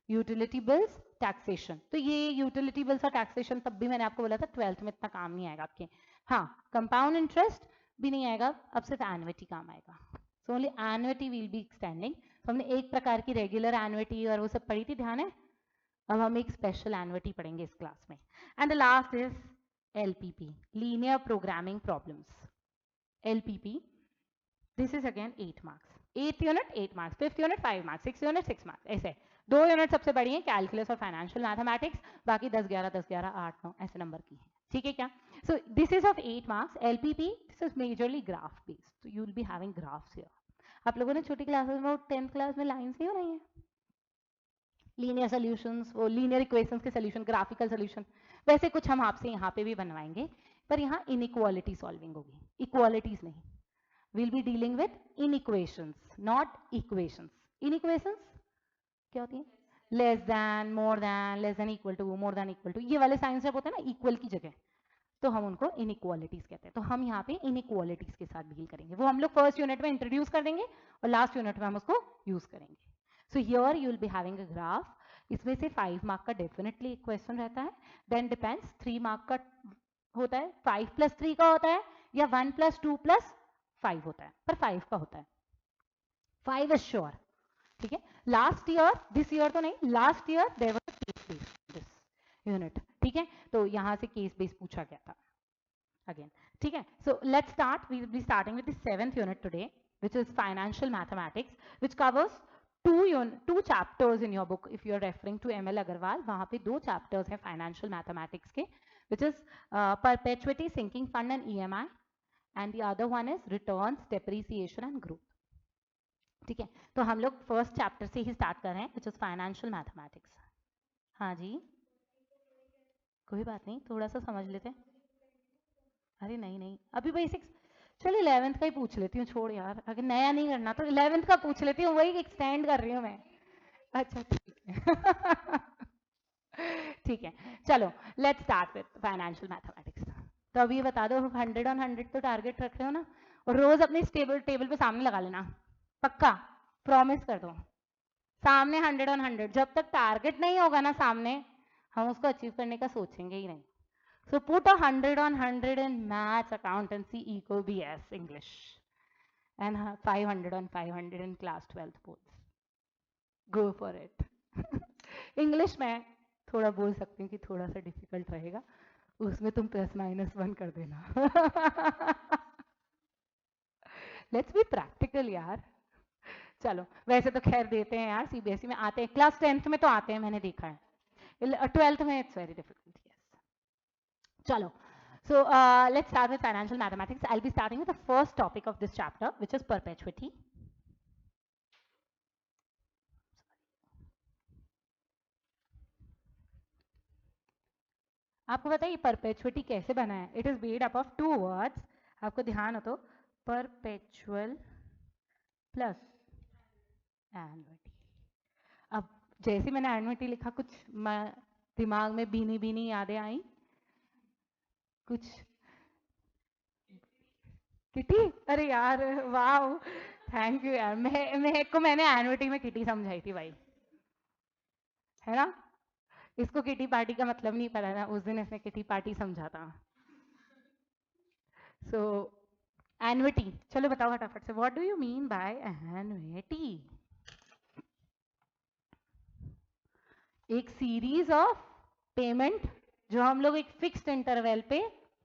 utility bills, taxation. तो ये यूटिलिटी बिल्स और टैक्सेशन तब भी मैंने आपको बोला था 12th में इतना काम नहीं आएगा आपके. हाँ, कंपाउंड इंटरेस्ट भी नहीं आएगा, अब सिर्फ एन्युटी काम आएगा. So only annuity will be extending. तो हमने एक प्रकार की रेगुलर एन्युटी और वो सब पढ़ी थी, ध्यान है? अब हम एक स्पेशल एन्युटी पढ़ेंगे इस क्लास में. And the last is LPP, linear programming problems. LPP, this is again 8 marks. 8th unit 8 marks, 5th unit 5 marks, 6th unit 6 marks. ऐसे 2 यूनिट सबसे बड़ी हैं, कैलकुलस और फाइनेंशियल मैथमेटिक्स, बाकी 10 11 10 11 8 9 ऐसे नंबर की है. ठीक है क्या? So this is of 8 marks. LPP, this is majorly graph based, तो you will be having graphs here. आप लोगों ने छोटी क्लासेस में 10th क्लास में लाइंस नहीं बनाई है? लीनियर सॉल्यूशंस, वो लीनियर इक्वेशंस के सॉल्यूशन, ग्राफिकल सॉल्यूशन, वैसे कुछ हम आपसे यहाँ पे भी बनवाएंगे, पर यहाँ इनइक्वालिटी सॉल्विंग होगी, इक्वालिटीज नहीं. Will be dealing with inequations, not equations. Inequations क्या होती है? Less than, more than, less than equal to, more than equal to, ये वाले साइंस जब होते हैं ना इक्वल की जगह, तो हम उनको इनइक्वालिटीज कहते हैं. तो हम यहाँ पे इनइक्वालिटीज के साथ डील करेंगे. वो हम लोग फर्स्ट यूनिट में इंट्रोड्यूस कर देंगे और लास्ट यूनिट में हम उसको यूज करेंगे. So here you will be having a graph. इसमें से 5 मार्क का डेफिनेटली एक क्वेश्चन रहता है. देन डिपेंड्स 3 मार्क का होता है, 5 + 3 का होता है, या 1 + 2 + 5 होता है, पर 5 का होता है. 5 इज श्योर. ठीक है. लास्ट ईयर, दिस ईयर तो नहीं, last year there was a case based this unit. ठीक है. तो यहां से केस बेस्ड पूछा गया था again. ठीक है. So let's start. We will be starting with the 7th unit today, which is financial mathematics, which covers two chapters in your book. If you are referring to ML Agarwal, वहाँ पे 2 chapters हैं financial mathematics के, which is perpetuity, sinking fund and EMI, and the other one is returns, depreciation and growth. ठीक है. तो हम लोग first chapter से ही स्टार्ट कर रहे हैं, which is financial mathematics. हाँ जी, कोई बात नहीं, थोड़ा सा समझ लेते हैं. अरे नहीं नहीं, अभी बेसिक्स. चलो 11th का ही पूछ लेती हूँ, छोड़ यार, अगर नया नहीं करना तो 11th का पूछ लेती हूँ, वही एक्सटेंड कर रही हूँ मैं. अच्छा ठीक है. ठीक है. चलो let's start with financial mathematics. तो अभी बता दो, 100 on 100 तो टारगेट रख रहे हो ना? और रोज अपनी टेबल पे सामने लगा लेना, पक्का, प्रॉमिस कर दो. सामने 100 on 100. जब तक टारगेट नहीं होगा ना सामने, हम उसको अचीव करने का सोचेंगे ही नहीं. So put 100 on 100 in maths, accountancy, eco, BS, English, and 500 on 500 in class 12th boards. Go for it. English में थोड़ा बोल सकती हूँ कि थोड़ा सा डिफिकल्ट रहेगा, उसमें तुम +- 1 कर देना. Let's be practical यार. चलो, वैसे तो खैर देते हैं यार, CBSE में आते हैं, क्लास 10th में तो आते हैं, मैंने देखा है. 12th में इट्स वेरी डिफिकल्ट. चलो. So let's start with financial mathematics. I'll be starting with the first topic of this chapter, which is perpetuity. आपको पता है ये perpetuity कैसे बना है? It is made up of 2 words. आपको ध्यान हो तो, perpetual plus annuity. अब जैसे मैंने annuity लिखा, कुछ दिमाग में बीनी बीनी यादें आई? कुछ किटी? अरे यार, वाह, थैंक यू यार. मैंने एनुइटी में किटी समझाई थी भाई, है ना? इसको किटी पार्टी का मतलब नहीं पता था, उस दिन इसने किटी पार्टी समझा था. सो एनुइटी, चलो बताओ फटाफट से, what do you mean by annuity? एक सीरीज ऑफ पेमेंट जो हम लोग एक फिक्स्ड इंटरवल पे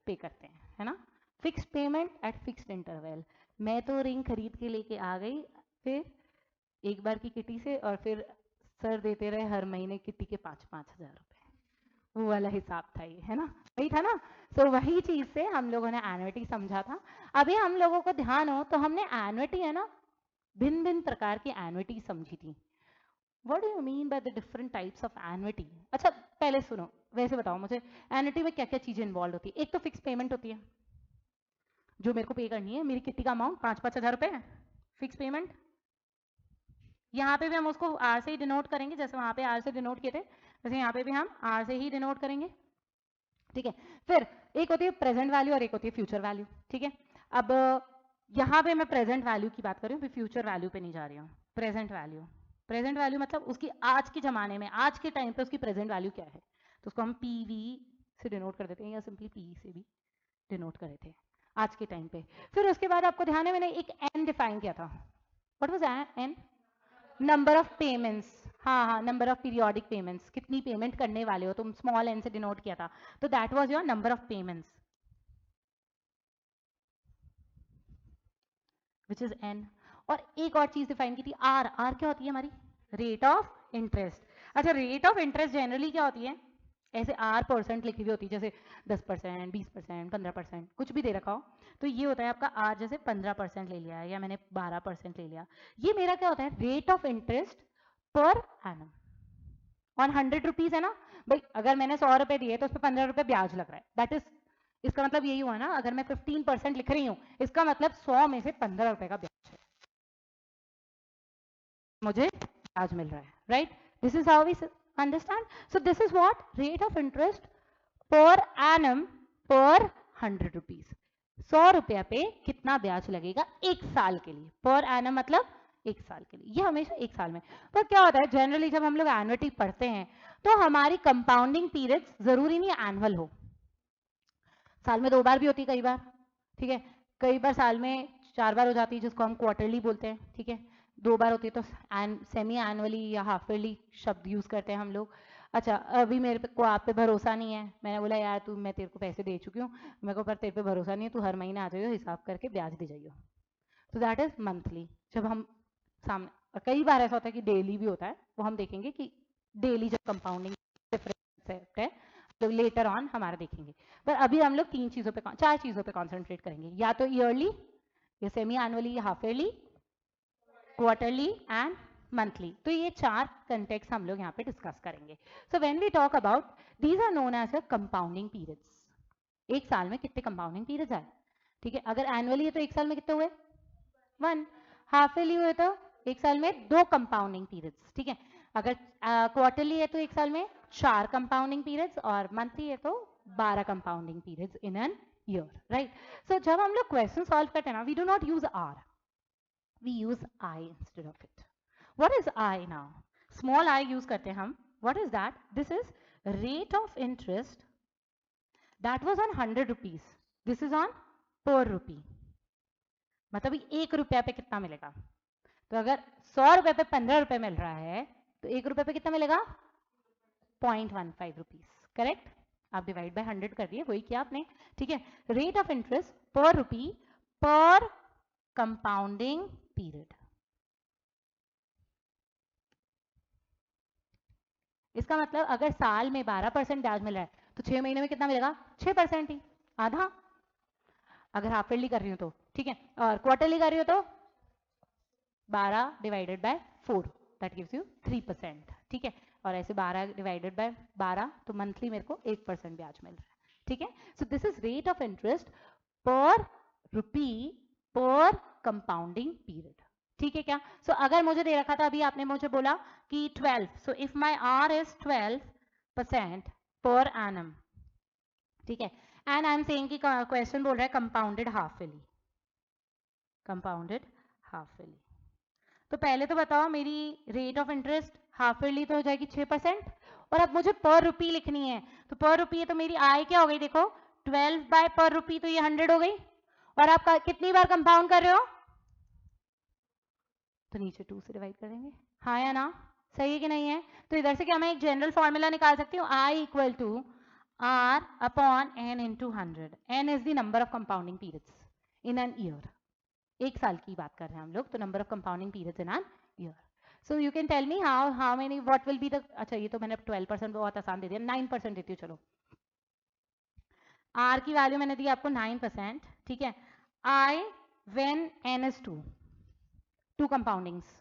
करते हैं, है ना? Fixed payment at fixed interval. मैं तो रिंग खरीद के लेके आ गई फिर एक बार की किटी से, और फिर सर देते रहे हर महीने किटी के 5-5 हजार रुपए. वो वाला हिसाब था ये, है ना? वही था ना? तो वही चीज से हम लोगों ने एनुइटी समझा था. अभी हम लोगों को ध्यान हो तो हमने एनुइटी, है ना, भिन्न भिन्न प्रकार की एनुइटी समझी थी. What do you mean by the different types of annuity? अच्छा पहले सुनो, वैसे बताओ मुझे, एनुइटी में क्या क्या चीजें इन्वॉल्व होती है? एक तो फिक्स पेमेंट होती है, जो मेरे को पे करनी है, मेरी किट्टी का अमाउंट 5,000 रुपए फिक्स पेमेंट। यहाँ पे भी हम उसको आर से ही डिनोट करेंगे, जैसे वहां पे आर से डिनोट किए थे वैसे यहाँ पे भी हम आर से ही डिनोट करेंगे, ठीक है। फिर एक होती है प्रेजेंट वैल्यू और एक होती है फ्यूचर वैल्यू, ठीक है। अब यहाँ पे मैं प्रेजेंट वैल्यू की बात कर रही हूँ, फ्यूचर वैल्यू पे नहीं जा रही हूँ। प्रेजेंट वैल्यू, प्रेजेंट वैल्यू मतलब उसकी आज के जमाने में, आज के टाइम पे उसकी प्रेजेंट वैल्यू क्या है, तो उसको हम पीवी से डिनोट कर देते हैं या सिंपली पी से भी डिनोट करे थे आज के टाइम पे। फिर उसके बाद आपको ध्यान है मैंने एक एन डिफाइन किया था, what was an? Number of payments, हाँ हाँ, नंबर ऑफ पीरियोडिक पेमेंट्स, कितनी पेमेंट करने वाले हो तुम, स्मॉल एन से डिनोट किया था, तो that was your number of payments which is an. और एक और चीज डिफाइन की थी आर, आर क्या होती है हमारी? Rate of interest. अच्छा, रेट ऑफ इंटरेस्ट जनरली क्या होती है, ऐसे आर परसेंट लिखी हुई होती है, जैसे 10%, 20%, 15%, कुछ भी दे रखा हो, तो ये होता है आपका आर, जैसे 15% ले लिया या मैंने 12% ले लिया, ये मेरा क्या होता है, rate of interest per annum on 100 rupees है ना भाई। अगर मैंने 100 रुपए दिए तो उस पर 15 रुपए ब्याज लग रहा है, दैट इज, इसका मतलब यही हुआ ना, अगर मैं 15% लिख रही हूँ इसका मतलब 100 में से 15 रुपए का ब्याज है, मुझे ब्याज मिल रहा है, right. This is how we understand. So this is what rate of interest per annum per 100 rupees. 100 रुपया पे कितना ब्याज लगेगा एक साल के लिए, पर एनम मतलब एक साल के लिए, ये हमेशा एक साल में। पर क्या होता है जनरली जब हम लोग एनुअलिटी पढ़ते हैं तो हमारी कंपाउंडिंग पीरियड्स जरूरी नहीं एनुअल हो, साल में 2 बार भी होती है कई बार, ठीक है। कई बार साल में 4 बार हो जाती है जिसको हम क्वार्टरली बोलते हैं, ठीक है। 2 बार होती है तो सेमी एनुअली या हाफ ईयरली शब्द यूज करते हैं हम लोग। अच्छा, अभी मेरे को आप पे भरोसा नहीं है, मैंने बोला यार तू, मैं तेरे को पैसे दे चुकी हूँ, मेरे को पर तेरे पे भरोसा नहीं है, तू हर महीने आ जाइयो, हिसाब करके ब्याज दे जाइयो, तो दैट इज मंथली। जब हम सामने, कई बार ऐसा होता है कि डेली भी होता है, वो हम देखेंगे कि डेली जब कंपाउंडिंग डिफरेंस है तो लेटर ऑन हमारा देखेंगे। पर अभी हम लोग 3 चीजों पे, 4 चीजों पे कॉन्सेंट्रेट करेंगे, या तो ईयरली या सेमी एनुअली या half yearly, quarterly and monthly. तो ये 4 कंटेक्स्ट हम लोग यहाँ पे डिस्कस करेंगे। So when we talk about, these are known as a compounding periods. एक साल में कितने कंपाउंडिंग पीरियड्स आए, ठीक है। अगर एनुअली है तो एक साल में कितने हुए, 1। हाफ ईयरली हुए तो एक साल में 2 कंपाउंडिंग पीरियड्स, ठीक है। अगर क्वार्टरली है तो एक साल में 4 कंपाउंडिंग पीरियड्स, और मंथली है तो 12 compounding periods in an year, right. So जब हम लोग क्वेश्चन सॉल्व करते हैं ना, we do not use R, we use I instead of it. What is I now? Small I use करते हैं हम. What is that? This is rate of interest that was on 100 rupees. This is on per rupee. मतलब 1 रुपया पे कितना मिलेगा, तो अगर 100 रुपए पे 15 रुपए मिल रहा है तो 1 रुपए पे कितना मिलेगा, 0.15 रुपीज, करेक्ट। आप डिवाइड बाय 100 कर दिए, वही किया आपने, ठीक है। रेट ऑफ इंटरेस्ट पर रुपी पर कंपाउंडिंग पीरियड। इसका मतलब अगर साल में 12% ब्याज मिल रहा है तो 6 महीने में कितना मिलेगा, 6% ही, आधा। अगर हाफ ईयरली कर रही हूँ तो, ठीक है, और क्वार्टरली कर रही हूँ तो 12 divided by 4, that gives you 3%, ठीक है। और ऐसे 12 डिवाइडेड बाय 12 तो मंथली मेरे को 1% ब्याज मिल रहा है, ठीक है। सो this is rate of interest पर रुपी पर कंपाउंडिंग पीरियड, ठीक है क्या। सो अगर मुझे दे रखा था, अभी आपने मुझे बोला कि 12, so if my R is 12% per annum, ठीक है, एंड आई एम सेइंग कि क्वेश्चन बोल रहा है compounded half yearly, compounded half yearly. तो पहले तो बताओ, मेरी rate of interest half yearly तो हो जाएगी 6%, और अब मुझे पर रुपी लिखनी है, तो पर रुपी है तो मेरी आय क्या हो गई, देखो 12 बाय पर रुपी, तो ये 100 हो गई, और आप कितनी बार कंपाउंड कर रहे हो, तो नीचे 2 से डिवाइड करेंगे, हाँ या ना, सही है कि नहीं है। तो इधर से क्या मैं एक जनरल फॉर्मूला निकाल सकती हूँ, I equal to R upon N into 100। N is the number of compounding periods in an year, एक साल की बात कर रहे हैं हम लोग, तो number of compounding periods in an year. So you can tell me how many, what will be the, अच्छा ये तो मैंने 12% बहुत आसान दे दिया, 9% देती हूँ, चलो आर की वैल्यू मैंने दी आपको 9%, ठीक है। I when an is 2 कंपाउंडिंग्स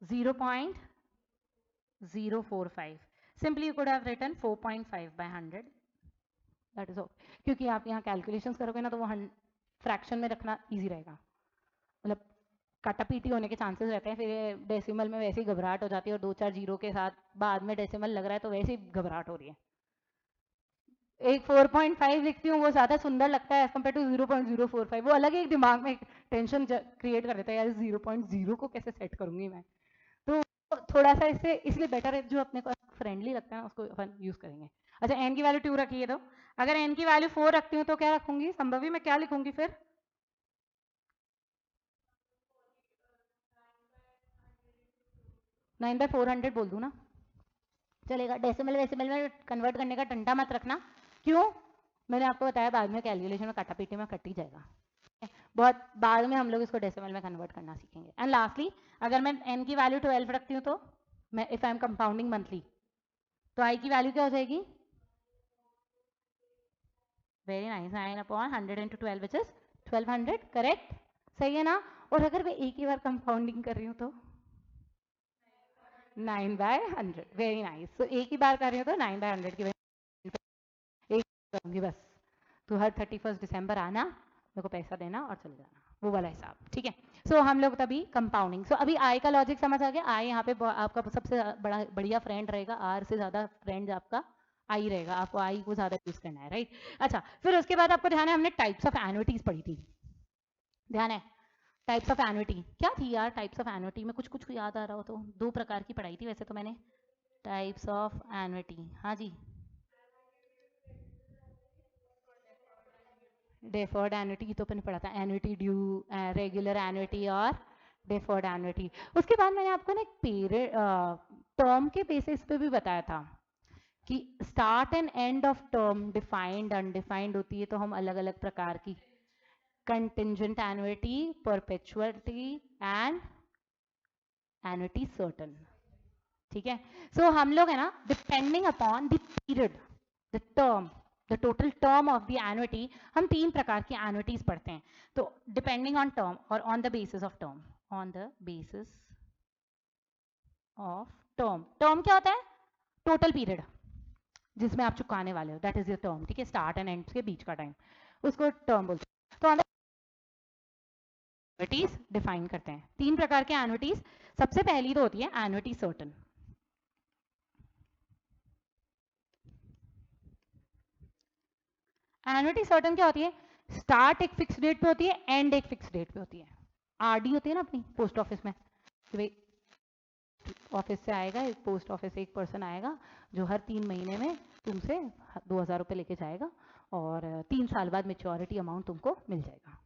0.045, simply you could have written 4.5 by 100, that is all, क्योंकि आप यहाँ कैलकुलेशंस करोगे ना तो वो फ्रैक्शन में रखना इजी रहेगा, मतलब काटापीटी होने के चांसेस रहते हैं, फिर डेसिमल में वैसे ही घबराहट हो जाती है, और 2-4 जीरो के साथ बाद में डेसिमल लग रहा है तो वैसे ही घबराहट हो रही है। एक 4.5 लिखती हूँ वो ज़्यादा सुंदर लगता है एज कम्पेयर टू 0.045, वो अलग एक दिमाग में टेंशन क्रिएट कर देता है, यार 0.0 को कैसे सेट करूंगी मैं, तो थोड़ा सा इससे इसलिए बेटर है जो अपने को फ्रेंडली लगता है उसको अपन यूज करेंगे। अच्छा, एन की वैल्यू 2 रखी है, तो अगर एन की वैल्यू 4 रखती हूँ तो क्या रखूंगी संभवी में, क्या लिखूंगी फिर? 9/400 बोल दूँ ना, चलेगा? डेसिमल वेसिमल में कन्वर्ट करने का टंटा मत रखना, क्यों? मैंने आपको बताया बाद में कैलकुलेशन में काटापीटी में कट ही जाएगा, बहुत बाद में हम लोग इसको डेसिमल में कन्वर्ट करना सीखेंगे। एंड लास्टली, अगर मैं n की वैल्यू 12 रखती हूँ तो मैं, if I am compounding monthly, तो i की वैल्यू क्या हो जाएगी? Very nice, 9/100 into 12 which is 1200, correct? सही है ना? और अगर मैं एक ही बार कंपाउंडिंग कर रही हूँ तो 9/100, वेरी नाइस। तो एक ही बार कर रही हूँ तो 9/100 की एक करूंगी बस, तो हर 31 दिसंबर आना, मेरे को पैसा देना और चले जाना, वो वाला हिसाब, ठीक है? सो हम लोग तभी कंपाउंडिंग, सो अभी आई का लॉजिक समझ आ गया। आई यहाँ पे आपका सबसे बड़ा बढ़िया फ्रेंड रहेगा, आर से ज़्यादा फ्रेंड आपका आई रहेगा, आपको आई को ज़्यादा यूज़ करना है, राइट? अच्छा, फिर उसके बाद आपको ध्यान है हमने टाइप्स ऑफ एनुइटीज पढ़ी थी, ध्यान है? टाइप्स ऑफ एनुइटी क्या थी यार? टाइप्स ऑफ एनुइटी में कुछ कुछ याद आ रहा हो तो, दो प्रकार की पढ़ाई थी वैसे तो मैंने, टाइप्स ऑफ एनुइटी, हाँ जी। डेफर्ड एन्युटी तो अपन पढ़ा था, एन्युटी ड्यू, रेगुलर एन्युटी और डेफर्ड एन्युटी। उसके बाद मैंने आपको ना एक पीरियड टर्म के बेसिस पे भी बताया था कि start and end of term defined undefined होती है, तो हम अलग अलग प्रकार की, contingent annuity, perpetuality and annuity certain, ठीक है? सो हम लोग है ना, depending upon the period, the term, the total term of the annuity, हम तीन प्रकार की एनुइटीज पढ़ते हैं। तो डिपेंडिंग ऑन टर्म और on the basis of term, on the basis of term, term क्या होता है? टोटल पीरियड जिसमें आप चुकाने वाले हो, दैट इज योर टर्म, ठीक है? स्टार्ट एंड एंड के बीच का टाइम, उसको टर्म बोलते हैं। तो एनुइटीज डिफाइन करते हैं, तीन प्रकार के एनुइटीज। सबसे पहली तो होती है एनुइटी सर्टन। एनुइटी सर्टन क्या होती है? स्टार्ट एक फिक्स डेट पे होती है, एंड एक फिक्स डेट पे होती है। आरडी होती है ना अपनी पोस्ट ऑफिस में, कि भाई ऑफिस से आएगा एक, पोस्ट ऑफिस से एक पर्सन आएगा जो हर 3 महीने में तुमसे 2,000 रुपये लेके जाएगा, और 3 साल बाद मेच्योरिटी अमाउंट तुमको मिल जाएगा।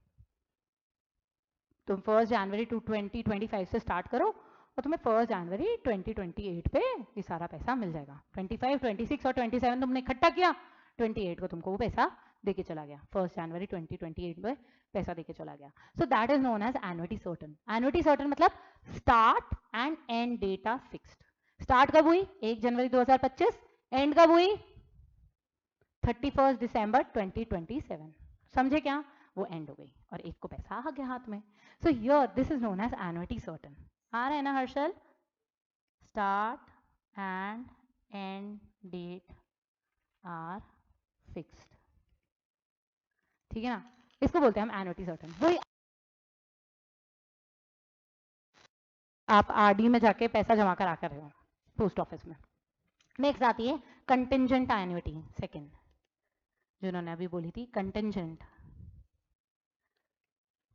तुम 1 जनवरी 2025 से स्टार्ट करो और तुम्हें 1 जनवरी 2028 पे ये सारा पैसा मिल जाएगा। 25, 26 और 27 तुमने इकट्ठा किया, 28 को तुमको वो पैसा देके चला गया, 1 जनवरी 2028 में पैसा देके चला गया। So that is known as annuity certain. Annuity certain मतलब start and end date are fixed. Start कब हुई? 1 जनवरी 2025, एंड कब हुई? 31 दिसंबर 2027। समझे क्या? वो एंड हो गई और एक को पैसा आ गया हाथ में। So here this is known as annuity certain. आ रहा है ना Harshal? Start and end date are fixed, ठीक है ना? इसको बोलते हैं हम एनुइटी सर्टन। वही आप आरडी में जाके पैसा जमा करा कर रहे हो पोस्ट ऑफिस में। नेक्स्ट आती है कंटिंजेंट एन्युइटी, सेकंड जो उन्होंने अभी बोली थी, कंटिंजेंट।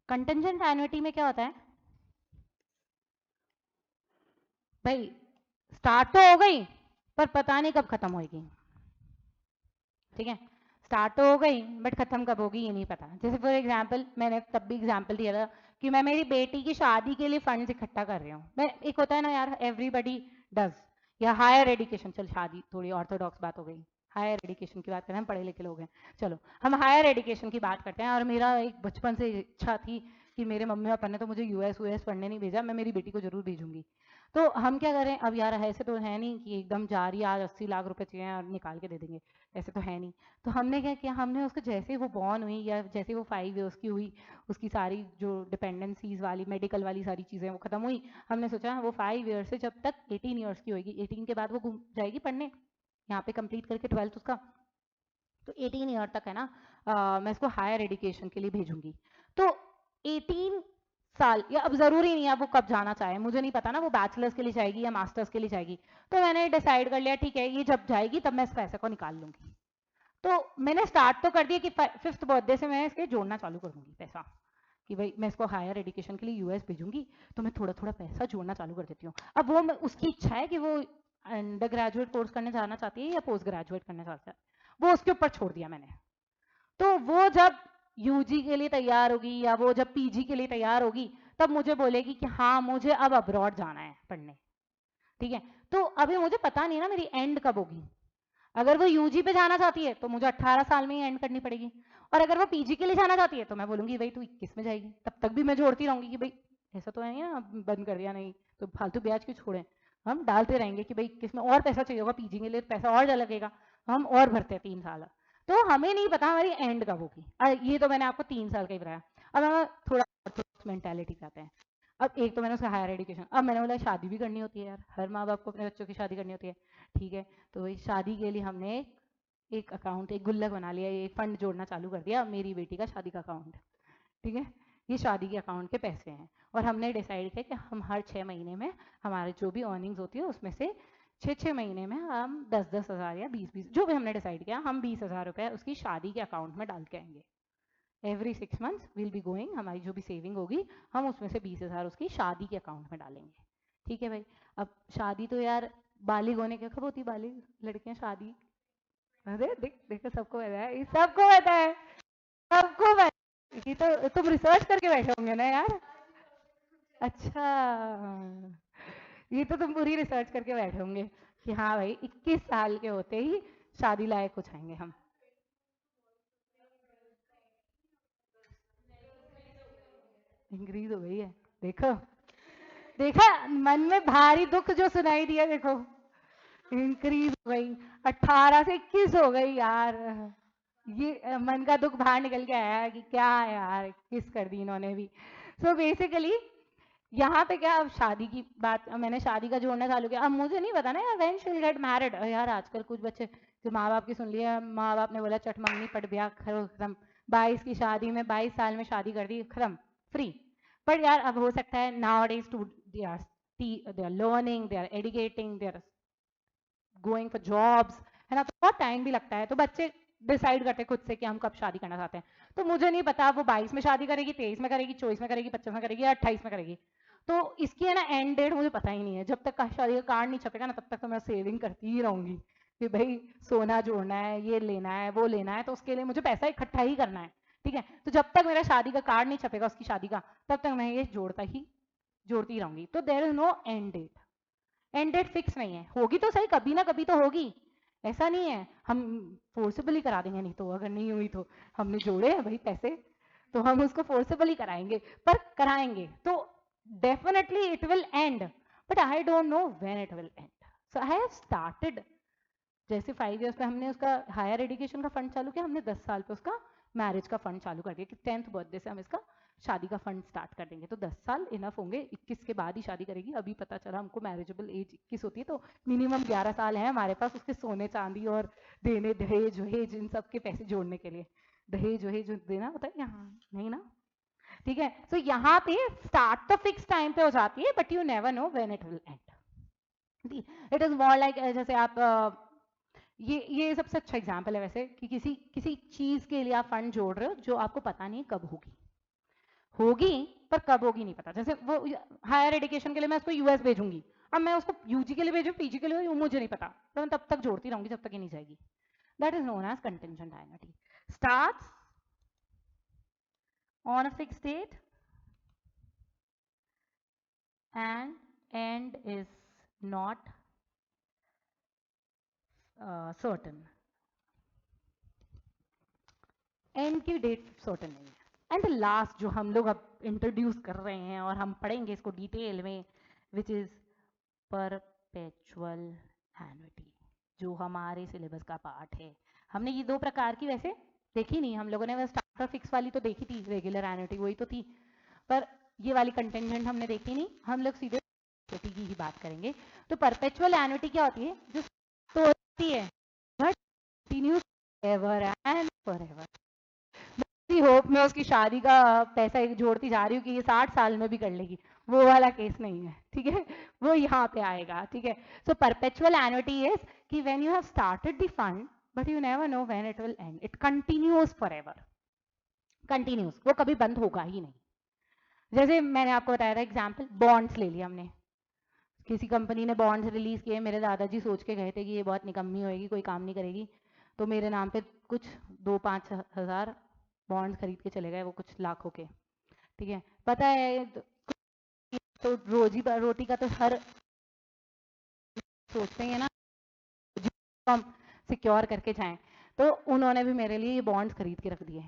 कंटिंजेंट एन्युइटी में क्या होता है भाई? स्टार्ट तो हो गई पर पता नहीं कब खत्म होगी, ठीक है? स्टार्ट तो हो गई बट खत्म कब होगी ये नहीं पता। जैसे फॉर एग्जांपल मैंने तब भी एग्जांपल दिया था कि मैं मेरी बेटी की शादी के लिए फंड्स इकट्ठा कर रही हूँ। मैं, एक होता है ना यार, एवरीबडी डज, या हायर एजुकेशन, चल शादी थोड़ी ऑर्थोडॉक्स बात हो गई, हायर एजुकेशन की बात करें, हम पढ़े लिखे लोग हैं, चलो हम हायर एजुकेशन की बात करते हैं। और मेरा एक बचपन से इच्छा थी कि मेरे मम्मी पापा ने तो मुझे यूएस पढ़ने नहीं भेजा, मैं मेरी बेटी को जरूर भेजूंगी। तो हम क्या करें अब यार, ऐसे तो है नहीं कि एकदम जा रही आज 80 लाख रुपए चाहिए और निकाल के दे देंगे, ऐसे तो है नहीं। तो हमने क्या किया, हमने उसको जैसे वो बॉर्न हुई या जैसे वो 5 इयर्स की हुई, उसकी सारी जो डिपेंडेंसीज वाली मेडिकल वाली सारी चीज़ें वो खत्म हुई, हमने सोचा वो 5 इयर्स से जब तक 18 इयर्स की होगी, 18 के बाद वो घूम जाएगी पढ़ने, यहाँ पे कंप्लीट करके 12th उसका तो 18 ईयर तक है ना, मैं इसको हायर एजुकेशन के लिए भेजूंगी। तो 18 साल, या अब जरूरी नहीं है वो कब जाना चाहे, मुझे नहीं पता ना वो बैचलर्स के लिए जाएगी या मास्टर्स के लिए जाएगी। तो मैंने डिसाइड कर लिया ठीक है ये जब जाएगी तब मैं इस पैसे को निकाल लूंगी। तो मैंने स्टार्ट तो कर दिया कि 5th बर्थडे से मैं इसके जोड़ना चालू कर दूंगी पैसा, कि भाई मैं इसको हायर एजुकेशन के लिए यूएस भेजूंगी, तो मैं थोड़ा थोड़ा पैसा जोड़ना चालू कर देती हूँ। अब वो उसकी इच्छा है कि वो अंडर ग्रेजुएट कोर्स करने जाना चाहती है या पोस्ट ग्रेजुएट करना चाहती है, वो उसके ऊपर छोड़ दिया मैंने। तो वो जब यूजी के लिए तैयार होगी या वो जब पीजी के लिए तैयार होगी तब मुझे बोलेगी कि हाँ मुझे अब अब्रॉड जाना है पढ़ने, ठीक है। तो अभी मुझे पता नहीं ना मेरी एंड कब होगी। अगर वो यूजी पे जाना चाहती है तो मुझे 18 साल में ही एंड करनी पड़ेगी, और अगर वो पीजी के लिए जाना चाहती है तो मैं बोलूंगी भाई तू 21 में जाएगी, तब तक भी मैं जोड़ती रहूंगी कि भाई ऐसा तो है ना बंद कर दिया नहीं तो फालतू ब्याज क्यों छोड़े, हम डालते रहेंगे कि भाई 21 में और पैसा चाहिए होगा पीजी के लिए, पैसा और लगेगा, हम और भरते हैं 3 साल। तो हमें नहीं पता हमारी एंड कब होगी। ये तो मैंने आपको 3 साल का ही बताया। अब हम थोड़ा मेंटेलिटी पे आते हैं। अब एक तो मैंने उसका हायर एजुकेशन, अब मैंने बोला शादी भी करनी होती है यार, हर माँ बाप को अपने बच्चों की शादी करनी होती है, ठीक है। तो वही शादी के लिए हमने एक अकाउंट, एक गुल्लक बना लिया, एक फंड जोड़ना चालू कर दिया, मेरी बेटी का शादी का अकाउंट, ठीक है। ये शादी के अकाउंट के पैसे हैं, और हमने डिसाइड किया कि हम हर 6 महीने में हमारे जो भी अर्निंग्स होती है उसमें से 6 6 महीने में हम 10 10 हज़ार या 20 20 जो भी हमने डिसाइड किया, हम 20 हज़ार रुपये उसकी शादी के अकाउंट में डाल के आएंगे। Every 6 months will be going, हमारी जो भी सेविंग होगी हम उसमें से 20 हज़ार उसकी शादी के अकाउंट में डालेंगे, ठीक है भाई। अब शादी तो यार बालिग होने के कब होती, बालिग लड़कियां शादी, अरे देखो सबको पता है, सबको पता है, सबको पता है। ये तो तुम रिसर्च करके बैठे होंगे ना यार। अच्छा, ये तो तुम पूरी रिसर्च करके बैठे होंगे कि हाँ भाई 21 साल के होते ही शादी लायक हो जाएंगे हम। इंक्रीज हो गई है, देखो देखा, मन में भारी दुख जो सुनाई दिया देखो, इंक्रीज हो गई, 18 से 21 हो गई यार। ये मन का दुख बाहर निकल के आया कि क्या यार किस कर दी इन्होंने भी। सो बेसिकली यहाँ पे क्या, अब शादी की बात, मैंने शादी का जोड़ना चालू किया। अब मुझे नहीं पता ना यार when she will get married, यार आजकल कुछ बच्चे जो माँ बाप की सुन लिया, माँ बाप ने बोला चट मंगनी पट ब्याह खत्म, 22 की शादी में 22 साल में शादी कर दी खत्म, फ्री। बट यार अब हो सकता है nowadays too they are learning, they are educating, they are going for jobs, है ना, तो बहुत टाइम भी लगता है। तो बच्चे डिसाइड करते हैं खुद से कि हम कब शादी करना चाहते हैं। तो मुझे नहीं पता वो 22 में शादी करेगी, 23 में करेगी, 24 में करेगी, 25 में करेगी या 28 में करेगी। तो इसकी है ना एंड डेट मुझे पता ही नहीं है। जब तक शादी का कार्ड नहीं छपेगा ना तब तक तो मैं सेविंग करती ही रहूंगी कि भाई सोना जोड़ना है, ये लेना है, वो लेना है, तो उसके लिए मुझे पैसा इकट्ठा ही करना है, ठीक है। तो जब तक मेरा शादी का कार्ड नहीं छपेगा उसकी शादी का, तब तक मैं ये जोड़ती रहूंगी। तो there is no end date, end date fix नहीं है, होगी तो सही कभी ना कभी तो होगी, ऐसा नहीं है हम फोर्सेबली करा देंगे, नहीं तो अगर नहीं हुई तो हमने जोड़े हैं भाई पैसे, तो हम उसको फोर्सेबली कराएंगे, पर कराएंगे तो definitely it will and, but I don't know when it will and. So I have started, जैसे 5 इयर्स पे हमने उसका हायर एजुकेशन का फंड चालू किया, हमने 10 साल पे उसका मैरिज का फंड चालू कर दिया कि 10th बर्थडे से हम इसका शादी का फंड स्टार्ट कर देंगे। तो 10 साल इनफ होंगे, 21 के बाद ही शादी करेगी। अभी पता चला हमको मैरिजेबल एज 21 होती है, तो मिनिमम 11 साल है हमारे पास उसके सोने चांदी और देने, दहेज वहेज इन सब के पैसे जोड़ने के लिए। दहेज वहेज देना होता है यहाँ नहीं ना, ठीक है। सो यहाँ पे स्टार्ट तो फिक्स टाइम पे हो जाती है, but you never know when it will and. It is more like जैसे आप ये सबसे अच्छा एग्जाम्पल है वैसे कि किसी किसी चीज के लिए आप फंड जोड़ रहे हो जो आपको पता नहीं कब होगी, होगी पर कब होगी नहीं पता। जैसे वो हायर एजुकेशन के लिए मैं उसको यूएस भेजूंगी, अब मैं उसको यूजी के लिए भेजू पीजी के लिए मुझे नहीं पता, तो मैं तब तक जोड़ती रहूंगी जब तक ये नहीं जाएगी। That is known as contingent liability, starts on a fix date and end is not certain, end की डेट सर्टन नहीं है। एंड द लास्ट जो हम लोग अब इंट्रोड्यूस कर रहे हैं और हम पढ़ेंगे इसको डिटेल में, विच इज परपेचुअल एन्युटी, जो हमारे सिलेबस का पार्ट है। हमने ये 2 प्रकार की वैसे देखी नहीं, हम लोगों ने स्टार्टर फिक्स वाली तो देखी थी, रेगुलर एन्युटी वही तो थी, पर ये वाली कंटेंजेंट हमने देखी नहीं, हम लोग सीधे एन्युटी की ही बात करेंगे। तो परपेचुअल एन्युटी क्या होती है, जो तो होती है but continuous ever and for ever. Hope मैं उसकी शादी का पैसा जोड़ती जा रही हूँ कि ये 60 साल में भी कर लेगी, वो वाला केस नहीं है, ठीक है, वो यहाँ पे आएगा, ठीक है। सो परपेचुअल एन्युटी इज कि when you have started the fund but you never know when it will and, it continues for ever, continues, वो कभी बंद होगा ही नहीं। जैसे मैंने आपको बताया था एग्जाम्पल, बॉन्ड्स ले लिया हमने, किसी कंपनी ने बॉन्ड्स रिलीज किए, मेरे दादाजी सोच के गए थे कि ये बहुत निकम्मी होएगी, कोई काम नहीं करेगी, तो मेरे नाम पे कुछ 2-5 हजार बॉन्ड्स खरीद के चले गए, वो कुछ लाखों के, ठीक है। पता है तो रोजी रोटी का तो हर सोचते हैं ना, हम सिक्योर करके जाएं, तो उन्होंने भी मेरे लिए ये बॉन्ड्स खरीद के रख दिए,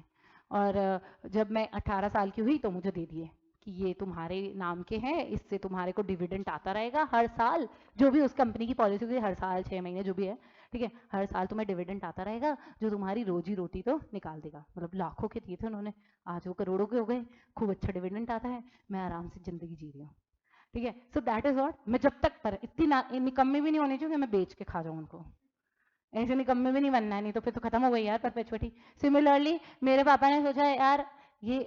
और जब मैं 18 साल की हुई तो मुझे दे दिए कि ये तुम्हारे नाम के हैं, इससे तुम्हारे को डिविडेंड आता रहेगा हर साल, जो भी उस कंपनी की पॉलिसी होगी, हर साल 6 महीने जो भी है, ठीक है, हर साल तुम्हें डिविडेंड आता रहेगा जो तुम्हारी रोजी रोटी तो निकाल देगा। मतलब लाखों के दिए थे उन्होंने, आज वो करोड़ों के हो गए, खूब अच्छा डिविडेंड आता है, मैं आराम से जिंदगी जी रही हूँ, ठीक है। सो दैट इज व्हाट, मैं जब तक पर इतनी निकम्मी भी नहीं होनी चाहिए कि मैं बेच के खा जाऊँ उनको, ऐसे निकम्मे भी नहीं बनना है, नहीं तो फिर तो खत्म हो गई यार परपेचुइटी। सिमिलरली मेरे पापा ने सोचा यार ये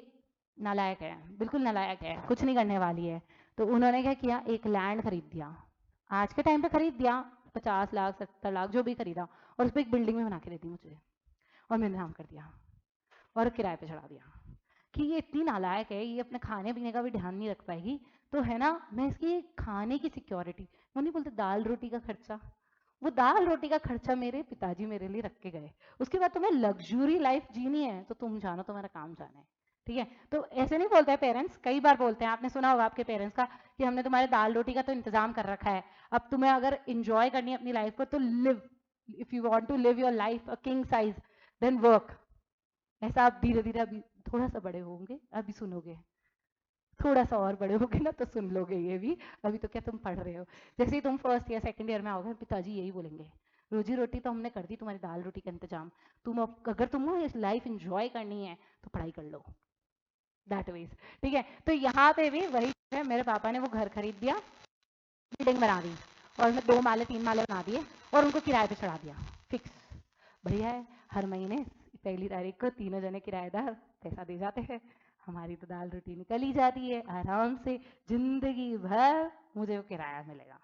नालायक है, बिल्कुल नालायक है, कुछ नहीं करने वाली है, तो उन्होंने क्या किया, एक लैंड खरीद दिया, आज के टाइम पे खरीद दिया, 50 लाख 70 लाख जो भी खरीदा, और उस पर एक बिल्डिंग में बना के दे दी मुझे, और मैंने नाम कर दिया और किराए पे चढ़ा दिया कि ये इतनी नालायक है, ये अपने खाने पीने का भी ध्यान नहीं रख पाएगी, तो है ना मैं इसकी खाने की सिक्योरिटी, वो नहीं बोलते दाल रोटी का खर्चा, वो दाल रोटी का खर्चा मेरे पिताजी मेरे लिए रख के गए। उसके बाद तुम्हें लग्जरी लाइफ जीनी है तो तुम जानो, तुम्हारा काम जाना है, ठीक है। तो ऐसे नहीं बोलते हैं पेरेंट्स, कई बार बोलते हैं, आपने सुना होगा आपके पेरेंट्स का कि हमने तुम्हारे दाल रोटी का तो इंतजाम कर रखा है, अब तुम्हें अगर इंजॉय करनी है अपनी लाइफ को तो live, if you want to live your life a king size then work. ऐसा आप धीरे धीरे अभी थोड़ा सा बड़े होंगे अभी सुनोगे, थोड़ा सा और बड़े होगे ना तो सुन लोगे ये भी, अभी तो क्या तुम पढ़ रहे हो, जैसे ही तुम फर्स्ट ईयर सेकंड ईयर में आओगे पिताजी यही बोलेंगे, रोजी रोटी तो हमने कर दी, तुम्हारी दाल रोटी का इंतजाम, तुम अब अगर तुमको इस लाइफ एंजॉय करनी है तो पढ़ाई कर लो, दैट वीज, ठीक है। तो यहाँ पे भी वही है, मेरे पापा ने वो घर खरीद दिया, बिल्डिंग बना दी, और उसमें 2 माले 3 माले बना दिए, और उनको किराए पे चढ़ा दिया फिक्स, बढ़िया है, हर महीने 1 तारीख को तीनों जने किराएदार पैसा दे जाते हैं, हमारी तो दाल रोटी निकल ही जाती है आराम से, जिंदगी भर मुझे वो किराया मिलेगा,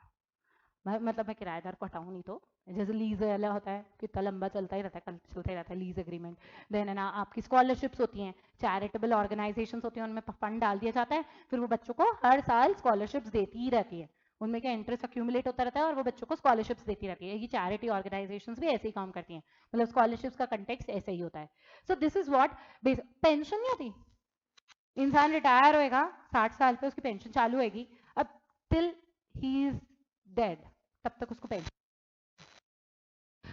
मतलब मैं किराएदार को हटाऊं नहीं तो, जैसे लीज वाला होता है कितना लंबा चलता ही रहता है, कल चलता ही रहता है लीज एग्रीमेंट, देन है ना आपकी स्कॉलरशिप्स होती हैं, चैरिटेबल ऑर्गेनाइजेशंस होती हैं, उनमें फंड डाल दिया जाता है, फिर वो बच्चों को हर साल स्कॉलरशिप्स देती ही रहती है, उनमें क्या इंटरेस्ट अक्यूमुलेट होता रहता है और वो बच्चों को स्कॉलरशिप्स देती रहती है, ये चैरिटी ऑर्गेनाइजेशंस भी ऐसे ही काम करती हैं, मतलब स्कॉलरशिप्स का कंटेक्स्ट ऐसे ही होता है। सो दिस इज व्हाट, पेंशन नहीं होती, इंसान रिटायर होएगा 60 साल पे उसकी पेंशन चालू होएगी, अब टिल ही इज डेड तब तक उसको पेंशन,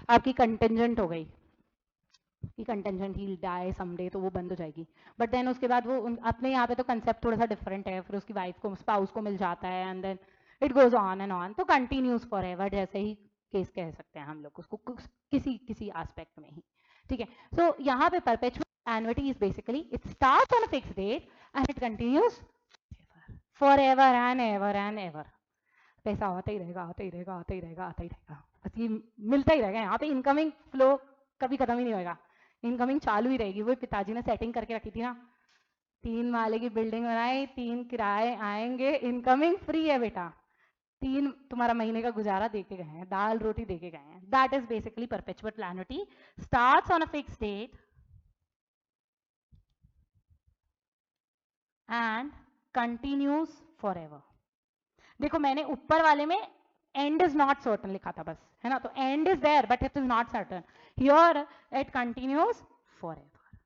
आपकी कंटेंजेंट हो गई कि कंटेंजेंट ही डाई समडे तो वो बंद हो जाएगी, बट देन उसके बाद वो अपने यहाँ पे तो कंसेप्ट थोड़ा सा डिफरेंट है, फिर उसकी वाइफ को स्पाउस को मिल जाता है and then it goes on and on, तो कंटिन्यूज फॉर एवर जैसे ही केस कह सकते हैं हम लोग उसको किसी किसी एस्पेक्ट में ही, ठीक है। सो यहाँ पे perpetual annuity is basically it starts on a fixed date and it continues for ever and ever and ever, पैसा आता ही रहेगा आता ही रहेगा आता ही रहेगा आता ही रहेगा, बस ये मिलता ही रहेगा, यहाँ पे इनकमिंग फ्लो कभी खत्म ही नहीं होगा, इनकमिंग चालू ही रहेगी। वो पिताजी ने सेटिंग करके रखी थी ना, 3 माले की बिल्डिंग बनाई, 3 किराए आएंगे, इनकमिंग फ्री है बेटा, 3 तुम्हारा महीने का गुजारा दे के गए हैं, दाल रोटी दे के गए हैं, that is basically perpetual annuity, starts on a fixed date and continues for ever. देखो मैंने ऊपर वाले में एंड इज नॉट सर्टन लिखा था बस, है ना, तो end is there but it is not certain, here it continues for ever.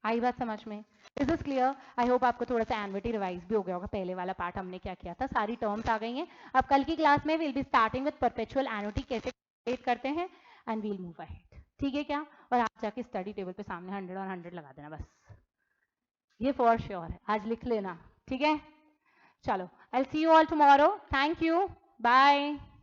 आई बात समझ में, is this clear? I hope आपको थोड़ा सा एनविटी रिवाइज भी हो गया होगा, पहले वाला पार्ट हमने क्या किया था, सारी टर्म्स आ गई हैं। अब कल की क्लास में will be starting with perpetual annuity कैसे क्रिएट करते हैं एंड वील मूव अहेड, ठीक है क्या? और आज जाके स्टडी टेबल पे सामने 100 और 100 लगा देना बस, ये फॉर श्योर है, आज लिख लेना, ठीक है? चलो, I see you all tomorrow, thank you, bye.